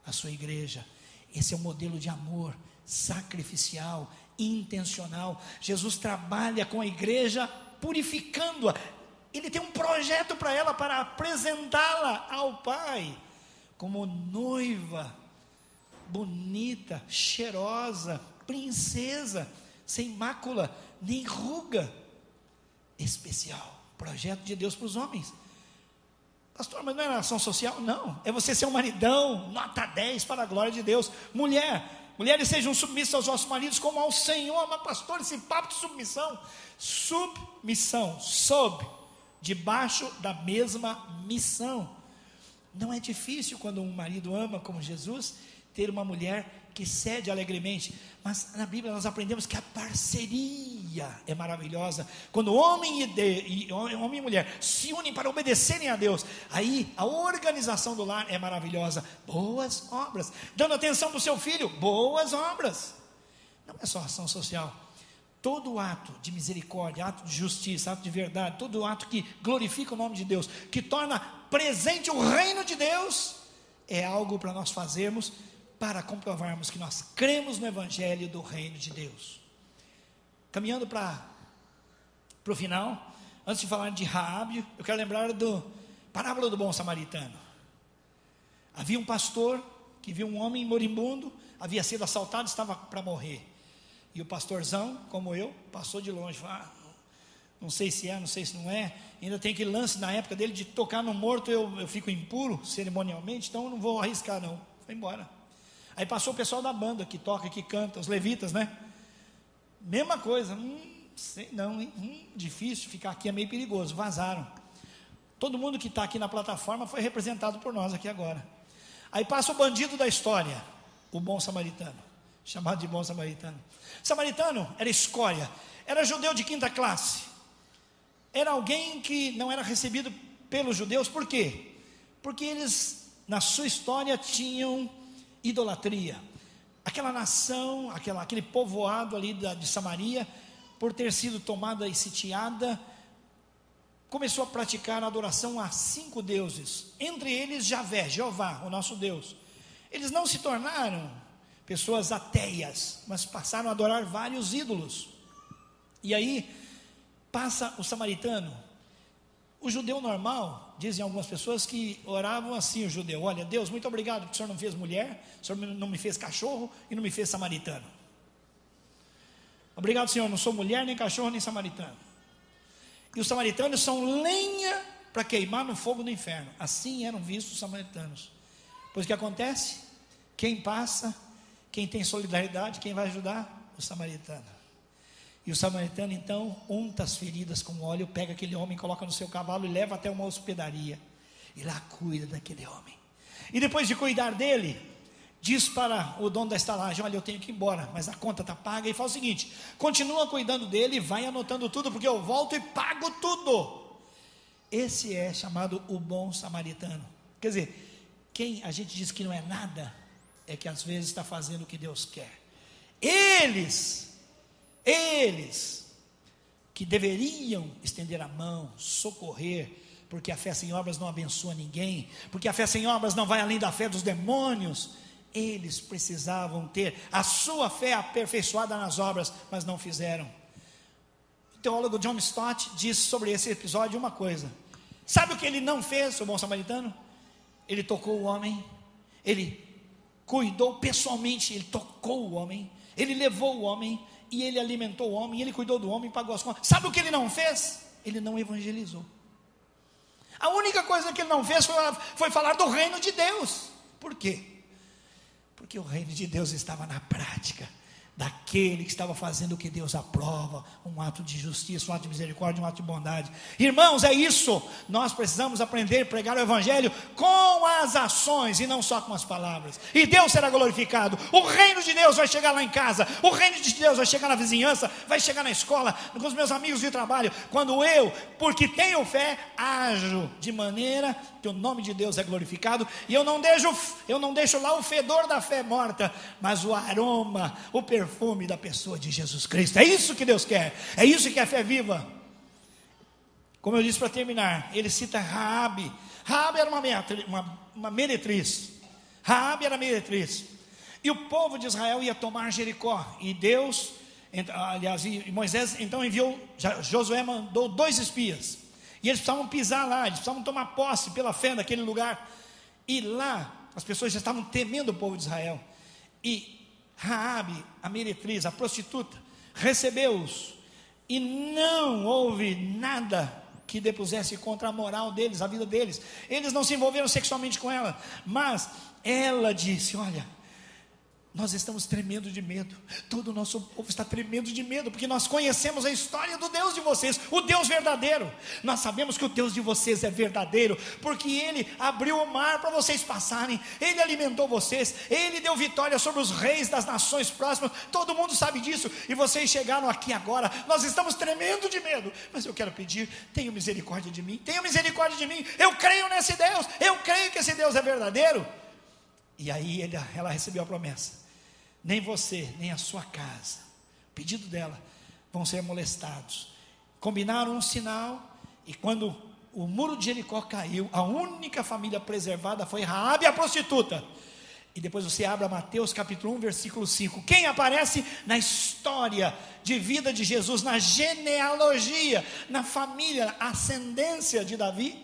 a sua igreja. Esse é o modelo de amor sacrificial, intencional. Jesus trabalha com a igreja, purificando-a. Ele tem um projeto para ela, para apresentá-la ao Pai, como noiva, bonita, cheirosa, princesa, sem mácula, nem ruga, especial. Projeto de Deus para os homens. Pastor, mas não é ação social? Não, é você ser um maridão, nota 10 para a glória de Deus. Mulheres sejam submissas aos vossos maridos como ao Senhor. Mas pastor, esse papo de submissão, sob, debaixo da mesma missão. Não é difícil quando um marido ama como Jesus, ter uma mulher que cede alegremente. Mas na Bíblia nós aprendemos que a parceria é maravilhosa. Quando homem e mulher se unem para obedecerem a Deus, aí a organização do lar é maravilhosa. Boas obras. Dando atenção para o seu filho, boas obras. Não é só ação social. Todo ato de misericórdia, ato de justiça, ato de verdade, todo ato que glorifica o nome de Deus, que torna presente o reino de Deus, é algo para nós fazermos, para comprovarmos que nós cremos no Evangelho do Reino de Deus. Caminhando para o final, antes de falar de Raabe, eu quero lembrar da parábola do bom samaritano. Havia um pastor que viu um homem moribundo, havia sido assaltado, estava para morrer. E o pastorzão, como eu, passou de longe, falou, não sei se é, não sei se não é, ainda tem aquele lance na época dele de tocar no morto, eu fico impuro cerimonialmente, então eu não vou arriscar não, foi embora. Aí passou o pessoal da banda, que toca, que canta, os levitas, né? Mesma coisa, sei não, hein? Difícil, ficar aqui é meio perigoso, vazaram. Todo mundo que está aqui na plataforma foi representado por nós aqui agora. Aí passa o bandido da história, o bom samaritano, chamado de bom samaritano. Samaritano era escória, era judeu de quinta classe, era alguém que não era recebido pelos judeus. Por quê? Porque eles, na sua história, tinham idolatria. aquela nação, aquele povoado ali de Samaria, por ter sido tomada e sitiada, começou a praticar a adoração a 5 deuses, entre eles Javé, Jeová, o nosso Deus. Eles não se tornaram pessoas ateias, mas passaram a adorar vários ídolos. E aí passa o samaritano. O judeu normal, dizem algumas pessoas que oravam assim, o judeu: olha, Deus, muito obrigado porque o Senhor não fez mulher, o Senhor não me fez cachorro e não me fez samaritano. Obrigado, Senhor, não sou mulher, nem cachorro, nem samaritano. E os samaritanos são lenha para queimar no fogo do inferno. Assim eram vistos os samaritanos. Pois o que acontece? Quem passa, quem tem solidariedade, quem vai ajudar? O samaritano. E o samaritano então unta as feridas com óleo, pega aquele homem, coloca no seu cavalo e leva até uma hospedaria. E lá cuida daquele homem. E depois de cuidar dele, diz para o dono da estalagem: olha, eu tenho que ir embora, mas a conta está paga. E fala o seguinte: continua cuidando dele e vai anotando tudo, porque eu volto e pago tudo. Esse é chamado o bom samaritano. Quer dizer, quem a gente diz que não é nada, é que às vezes está fazendo o que Deus quer. Eles que deveriam estender a mão, socorrer, porque a fé sem obras não abençoa ninguém, porque a fé sem obras não vai além da fé dos demônios. Eles precisavam ter a sua fé aperfeiçoada nas obras, mas não fizeram. O teólogo John Stott diz sobre esse episódio uma coisa: sabe o que ele não fez, o bom samaritano? Ele tocou o homem, ele cuidou pessoalmente, ele tocou o homem, ele levou o homem, e ele alimentou o homem, ele cuidou do homem, pagou as contas. Sabe o que ele não fez? Ele não evangelizou. A única coisa que ele não fez foi falar do reino de Deus. Por quê? Porque o reino de Deus estava na prática daquele que estava fazendo o que Deus aprova, um ato de justiça, um ato de misericórdia, um ato de bondade. Irmãos, é isso, nós precisamos aprender a pregar o evangelho com as ações e não só com as palavras, e Deus será glorificado. O reino de Deus vai chegar lá em casa, o reino de Deus vai chegar na vizinhança, vai chegar na escola, com os meus amigos de trabalho, quando eu, porque tenho fé, ajo de maneira que o nome de Deus é glorificado, e eu não deixo lá o fedor da fé morta, mas o aroma, o perfume da pessoa de Jesus Cristo. É isso que Deus quer, é isso que é a fé viva. Como eu disse para terminar, ele cita Raabe. Raabe era uma meretriz. Raabe era meretriz. E o povo de Israel ia tomar Jericó, e Deus, aliás, e Moisés então enviou, Josué mandou 2 espias, e eles precisavam pisar lá, eles precisavam tomar posse pela fé naquele lugar, e lá as pessoas já estavam temendo o povo de Israel, e Raabe, a meretriz, a prostituta, recebeu-os, e não houve nada que depusesse contra a moral deles, a vida deles. Eles não se envolveram sexualmente com ela, mas ela disse: olha, nós estamos tremendo de medo, todo o nosso povo está tremendo de medo, porque nós conhecemos a história do Deus de vocês, o Deus verdadeiro. Nós sabemos que o Deus de vocês é verdadeiro, porque Ele abriu o mar para vocês passarem, Ele alimentou vocês, Ele deu vitória sobre os reis das nações próximas, todo mundo sabe disso, e vocês chegaram aqui agora, nós estamos tremendo de medo, mas eu quero pedir, tenha misericórdia de mim, eu creio nesse Deus, eu creio que esse Deus é verdadeiro. E aí ela recebeu a promessa: nem você, nem a sua casa, pedido dela, vão ser molestados. Combinaram um sinal, e quando o muro de Jericó caiu, a única família preservada foi Raabe, a prostituta. E depois você abre Mateus capítulo 1, versículo 5. Quem aparece na história de vida de Jesus, na genealogia, na família, ascendência de Davi,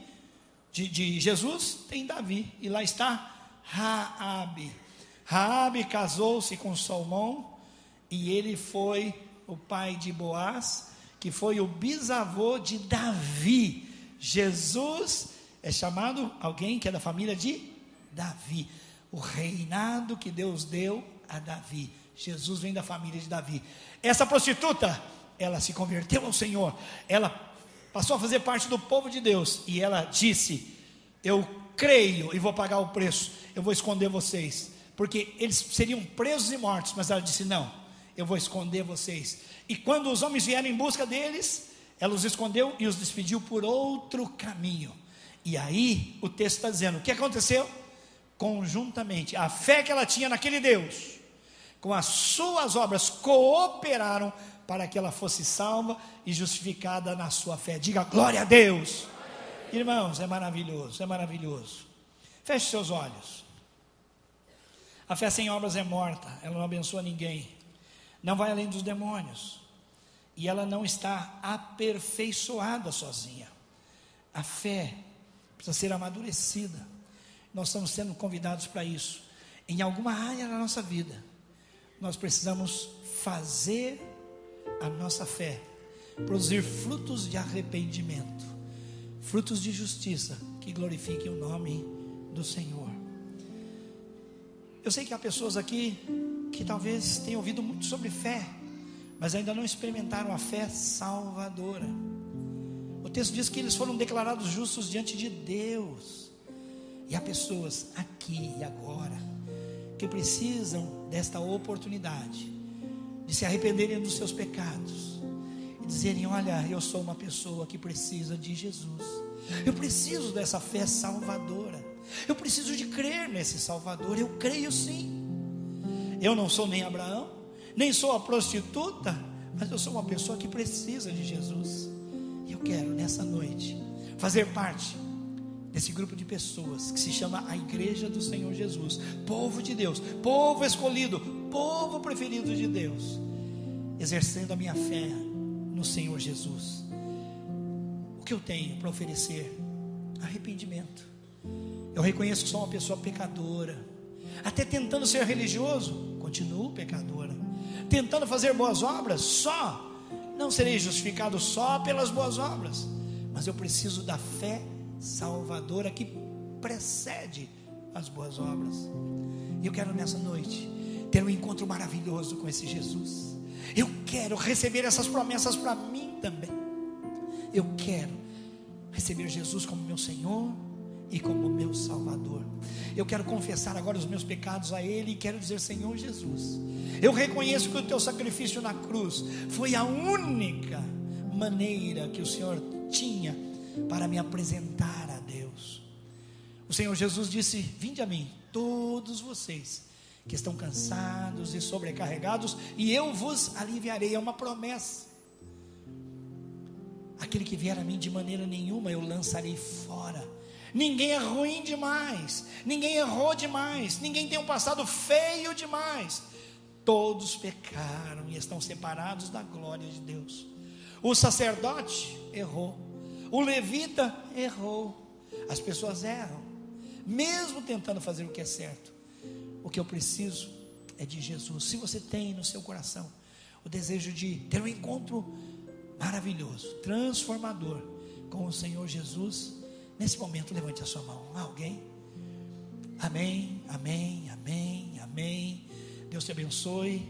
de Jesus, tem Davi, e lá está Raabe. Raabe casou-se com Salmão, e ele foi o pai de Boaz, que foi o bisavô de Davi. Jesus é chamado alguém que é da família de Davi, o reinado que Deus deu a Davi. Jesus vem da família de Davi. Essa prostituta, ela se converteu ao Senhor, ela passou a fazer parte do povo de Deus, e ela disse: eu creio e vou pagar o preço, eu vou esconder vocês, porque eles seriam presos e mortos, mas ela disse: não, eu vou esconder vocês. E quando os homens vieram em busca deles, ela os escondeu e os despediu por outro caminho. E aí o texto está dizendo, o que aconteceu? Conjuntamente, a fé que ela tinha naquele Deus, com as suas obras, cooperaram para que ela fosse salva e justificada na sua fé. Diga glória a Deus. Irmãos, é maravilhoso, é maravilhoso. Feche seus olhos. A fé sem obras é morta, ela não abençoa ninguém, não vai além dos demônios, e ela não está aperfeiçoada sozinha. A fé precisa ser amadurecida. Nós estamos sendo convidados para isso. Em alguma área da nossa vida, nós precisamos fazer a nossa fé produzir frutos de arrependimento, frutos de justiça que glorifiquem o nome do Senhor. Eu sei que há pessoas aqui que talvez tenham ouvido muito sobre fé, mas ainda não experimentaram a fé salvadora. O texto diz que eles foram declarados justos diante de Deus. E há pessoas aqui e agora que precisam desta oportunidade de se arrependerem dos seus pecados e dizerem: olha, eu sou uma pessoa que precisa de Jesus, eu preciso dessa fé salvadora, eu preciso de crer nesse Salvador. Eu creio sim. Eu não sou nem Abraão, nem sou a prostituta, mas eu sou uma pessoa que precisa de Jesus. E eu quero nessa noite fazer parte desse grupo de pessoas que se chama a Igreja do Senhor Jesus, povo de Deus, povo escolhido, povo preferido de Deus, exercendo a minha fé no Senhor Jesus. O que eu tenho para oferecer? Arrependimento. Eu reconheço que sou uma pessoa pecadora, até tentando ser religioso, continuo pecadora, tentando fazer boas obras, não serei justificado só pelas boas obras, mas eu preciso da fé salvadora que precede as boas obras. E eu quero nessa noite ter um encontro maravilhoso com esse Jesus. Eu quero receber essas promessas para mim também. Eu quero receber Jesus como meu Senhor e como meu Salvador. Eu quero confessar agora os meus pecados a Ele e quero dizer: Senhor Jesus, eu reconheço que o teu sacrifício na cruz foi a única maneira que o Senhor tinha para me apresentar a Deus. O Senhor Jesus disse: vinde a mim, todos vocês que estão cansados e sobrecarregados, e eu vos aliviarei. É uma promessa. Aquele que vier a mim, de maneira nenhuma eu lançarei fora. Ninguém é ruim demais, ninguém errou demais, ninguém tem um passado feio demais. Todos pecaram e estão separados da glória de Deus. O sacerdote errou, o levita errou. As pessoas erram, mesmo tentando fazer o que é certo. O que eu preciso é de Jesus. Se você tem no seu coração o desejo de ter um encontro maravilhoso, transformador com o Senhor Jesus, nesse momento levante a sua mão. Alguém? Amém, amém, amém, amém. Deus te abençoe.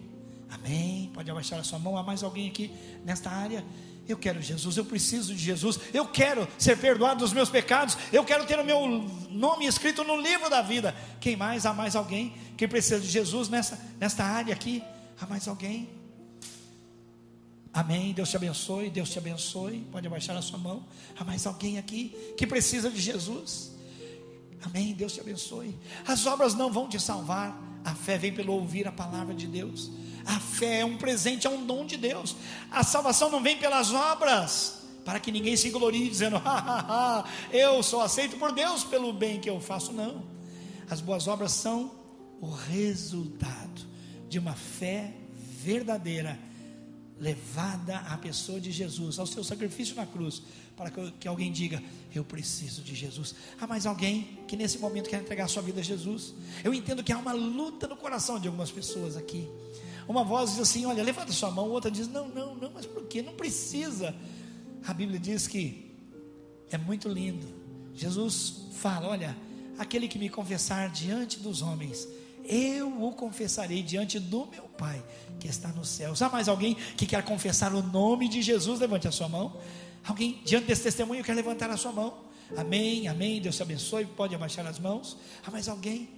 Amém. Pode abaixar a sua mão. Há mais alguém aqui nesta área? Eu quero Jesus, eu preciso de Jesus, eu quero ser perdoado dos meus pecados, eu quero ter o meu nome escrito no livro da vida. Quem mais? Há mais alguém que precisa de Jesus nesta área aqui? Há mais alguém? Amém. Deus te abençoe, Deus te abençoe. Pode abaixar a sua mão. Há mais alguém aqui que precisa de Jesus? Amém. Deus te abençoe. As obras não vão te salvar, a fé vem pelo ouvir a palavra de Deus. A fé é um presente, é um dom de Deus. A salvação não vem pelas obras, para que ninguém se glorie dizendo: eu sou aceito por Deus pelo bem que eu faço. Não. As boas obras são o resultado de uma fé verdadeira, levada à pessoa de Jesus, ao seu sacrifício na cruz, para que alguém diga: eu preciso de Jesus. Há mais alguém que nesse momento quer entregar a sua vida a Jesus? Eu entendo que há uma luta no coração de algumas pessoas aqui. Uma voz diz assim: olha, levanta sua mão. Outra diz: não, mas por quê? Não precisa. A Bíblia diz que é muito lindo. Jesus fala: olha, aquele que me confessar diante dos homens, eu o confessarei diante do meu Pai que está nos céus. Há mais alguém que quer confessar o nome de Jesus? Levante a sua mão. Alguém diante desse testemunho quer levantar a sua mão? Amém, amém. Deus te abençoe. Pode abaixar as mãos. Há mais alguém?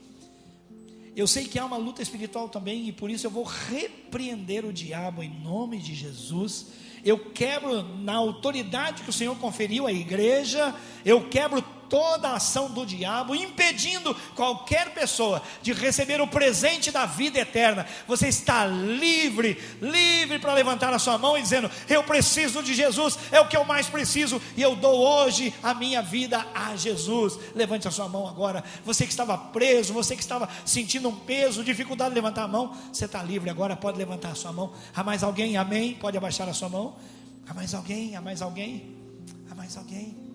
Eu sei que há uma luta espiritual também, e por isso eu vou repreender o diabo em nome de Jesus. Eu quebro, na autoridade que o Senhor conferiu à igreja, eu quebro toda a ação do diabo, impedindo qualquer pessoa de receber o presente da vida eterna. Você está livre para levantar a sua mão e dizendo: eu preciso de Jesus, é o que eu mais preciso, e eu dou hoje a minha vida a Jesus. Levante a sua mão agora. Você que estava preso, você que estava sentindo um peso, dificuldade de levantar a mão, você está livre agora, pode levantar a sua mão. Há mais alguém? Amém? Pode abaixar a sua mão. Há mais alguém? Há mais alguém? Há mais alguém?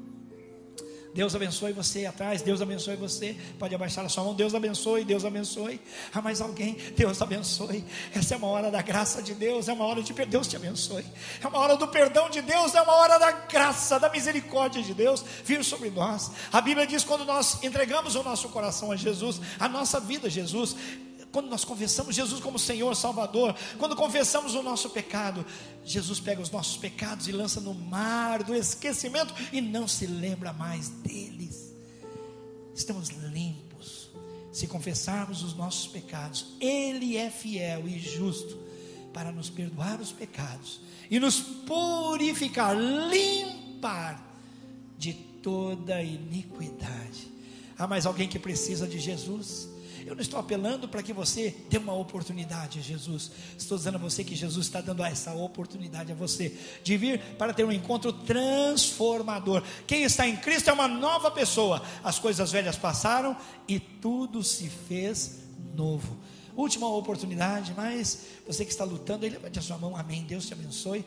Deus abençoe você atrás, Deus abençoe você. Pode abaixar a sua mão. Deus abençoe, Deus abençoe. Há mais alguém? Deus abençoe. Essa é uma hora da graça de Deus, é uma hora de Deus te abençoe. É uma hora do perdão de Deus, é uma hora da graça, da misericórdia de Deus vir sobre nós. A Bíblia diz: quando nós entregamos o nosso coração a Jesus, a nossa vida a Jesus, quando nós confessamos Jesus como Senhor, Salvador, quando confessamos o nosso pecado, Jesus pega os nossos pecados e lança no mar do esquecimento e não se lembra mais deles. Estamos limpos. Se confessarmos os nossos pecados, Ele é fiel e justo para nos perdoar os pecados e nos purificar, limpar de toda iniquidade. Há mais alguém que precisa de Jesus? Eu não estou apelando para que você dê uma oportunidade a Jesus. Estou dizendo a você que Jesus está dando essa oportunidade a você de vir para ter um encontro transformador. Quem está em Cristo é uma nova pessoa. As coisas velhas passaram e tudo se fez novo. Última oportunidade, mas você que está lutando, levante a sua mão. Amém. Deus te abençoe.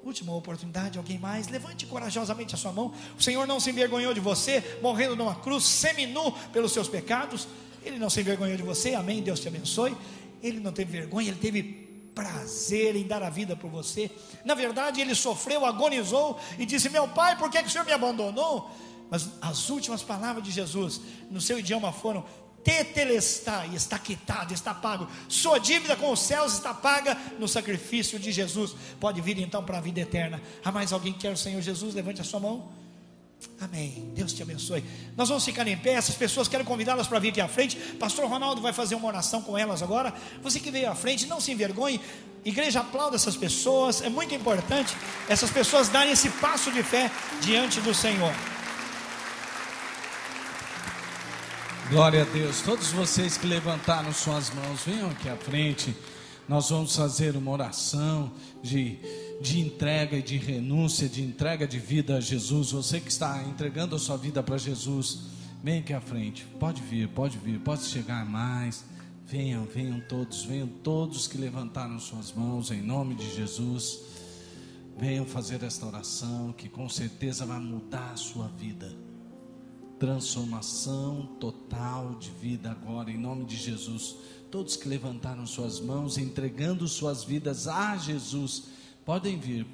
Última oportunidade, alguém mais? Levante corajosamente a sua mão. O Senhor não se envergonhou de você, morrendo numa cruz, seminu pelos seus pecados. Ele não se envergonhou de você, amém, Deus te abençoe. Ele não teve vergonha, ele teve prazer em dar a vida por você. Na verdade, ele sofreu, agonizou e disse: meu Pai, por que o Senhor me abandonou? Mas as últimas palavras de Jesus no seu idioma foram: tetelestai, está quitado, está pago. Sua dívida com os céus está paga no sacrifício de Jesus. Pode vir então para a vida eterna. Há mais alguém que quer o Senhor Jesus? Levante a sua mão. Amém, Deus te abençoe. Nós vamos ficar em pé. Essas pessoas, quero convidá-las para vir aqui à frente. Pastor Ronaldo vai fazer uma oração com elas agora. Você que veio à frente, não se envergonhe. Igreja, aplauda essas pessoas. É muito importante essas pessoas darem esse passo de fé diante do Senhor. Glória a Deus. Todos vocês que levantaram suas mãos, venham aqui à frente. Nós vamos fazer uma oração de entrega e de renúncia, de entrega de vida a Jesus. Você que está entregando a sua vida para Jesus, vem aqui à frente. Pode vir, pode chegar mais. Venham todos que levantaram suas mãos em nome de Jesus. Venham fazer esta oração que com certeza vai mudar a sua vida. Transformação total de vida agora em nome de Jesus. Todos que levantaram suas mãos, entregando suas vidas a Jesus, podem vir.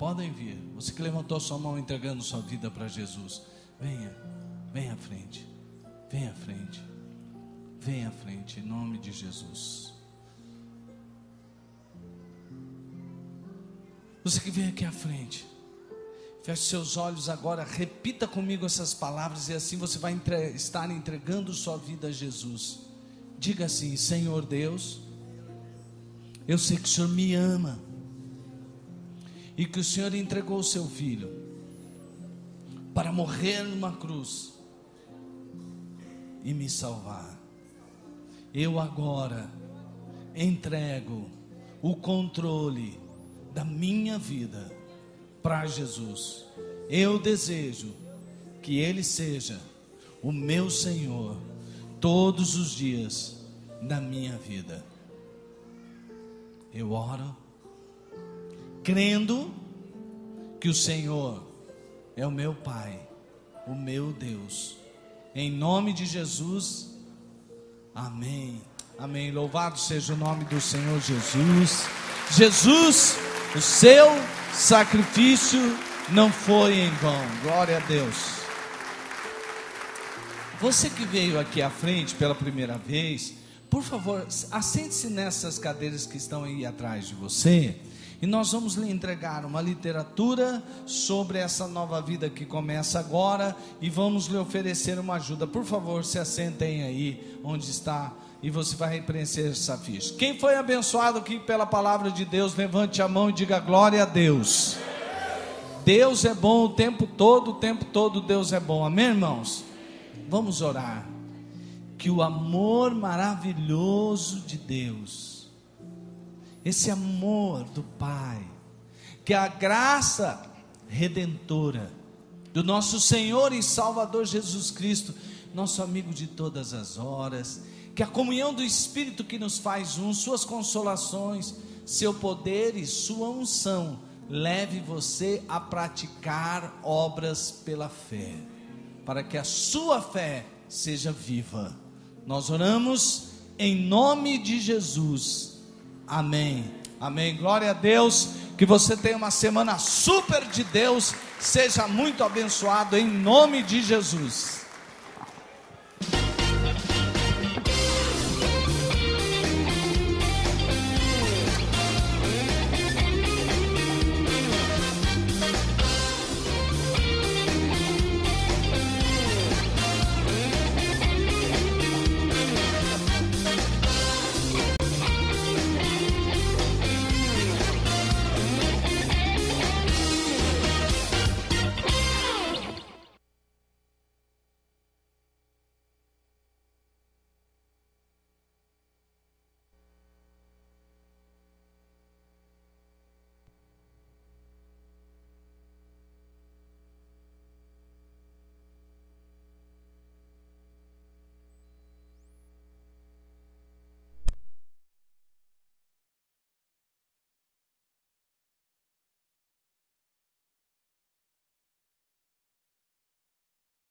Você que levantou sua mão entregando sua vida para Jesus, venha à frente, em nome de Jesus. Você que vem aqui à frente, feche seus olhos agora, repita comigo essas palavras e assim você vai estar entregando sua vida a Jesus. Diga assim: Senhor Deus, eu sei que o Senhor me ama e que o Senhor entregou o seu Filho para morrer numa cruz e me salvar. Eu agora entrego o controle da minha vida para Jesus. Eu desejo que Ele seja o meu Senhor todos os dias da minha vida. Eu oro crendo que o Senhor é o meu Pai, o meu Deus. Em nome de Jesus, amém. Amém. Louvado seja o nome do Senhor Jesus. Jesus, o seu sacrifício não foi em vão. Glória a Deus. Você que veio aqui à frente pela primeira vez, por favor, assente-se nessas cadeiras que estão aí atrás de você. E nós vamos lhe entregar uma literatura sobre essa nova vida que começa agora. E vamos lhe oferecer uma ajuda. Por favor, se assentem aí onde está. E você vai preencher essa ficha. Quem foi abençoado aqui pela palavra de Deus, levante a mão e diga glória a Deus. Deus é bom o tempo todo Deus é bom. Amém, irmãos? Vamos orar. Que o amor maravilhoso de Deus, esse amor do Pai, que a graça redentora do nosso Senhor e Salvador Jesus Cristo, nosso amigo de todas as horas, que a comunhão do Espírito que nos faz um, suas consolações, seu poder e sua unção, leve você a praticar obras pela fé, para que a sua fé seja viva. Nós oramos em nome de Jesus. Amém. Amém. Glória a Deus. Que você tenha uma semana super de Deus. Seja muito abençoado em nome de Jesus.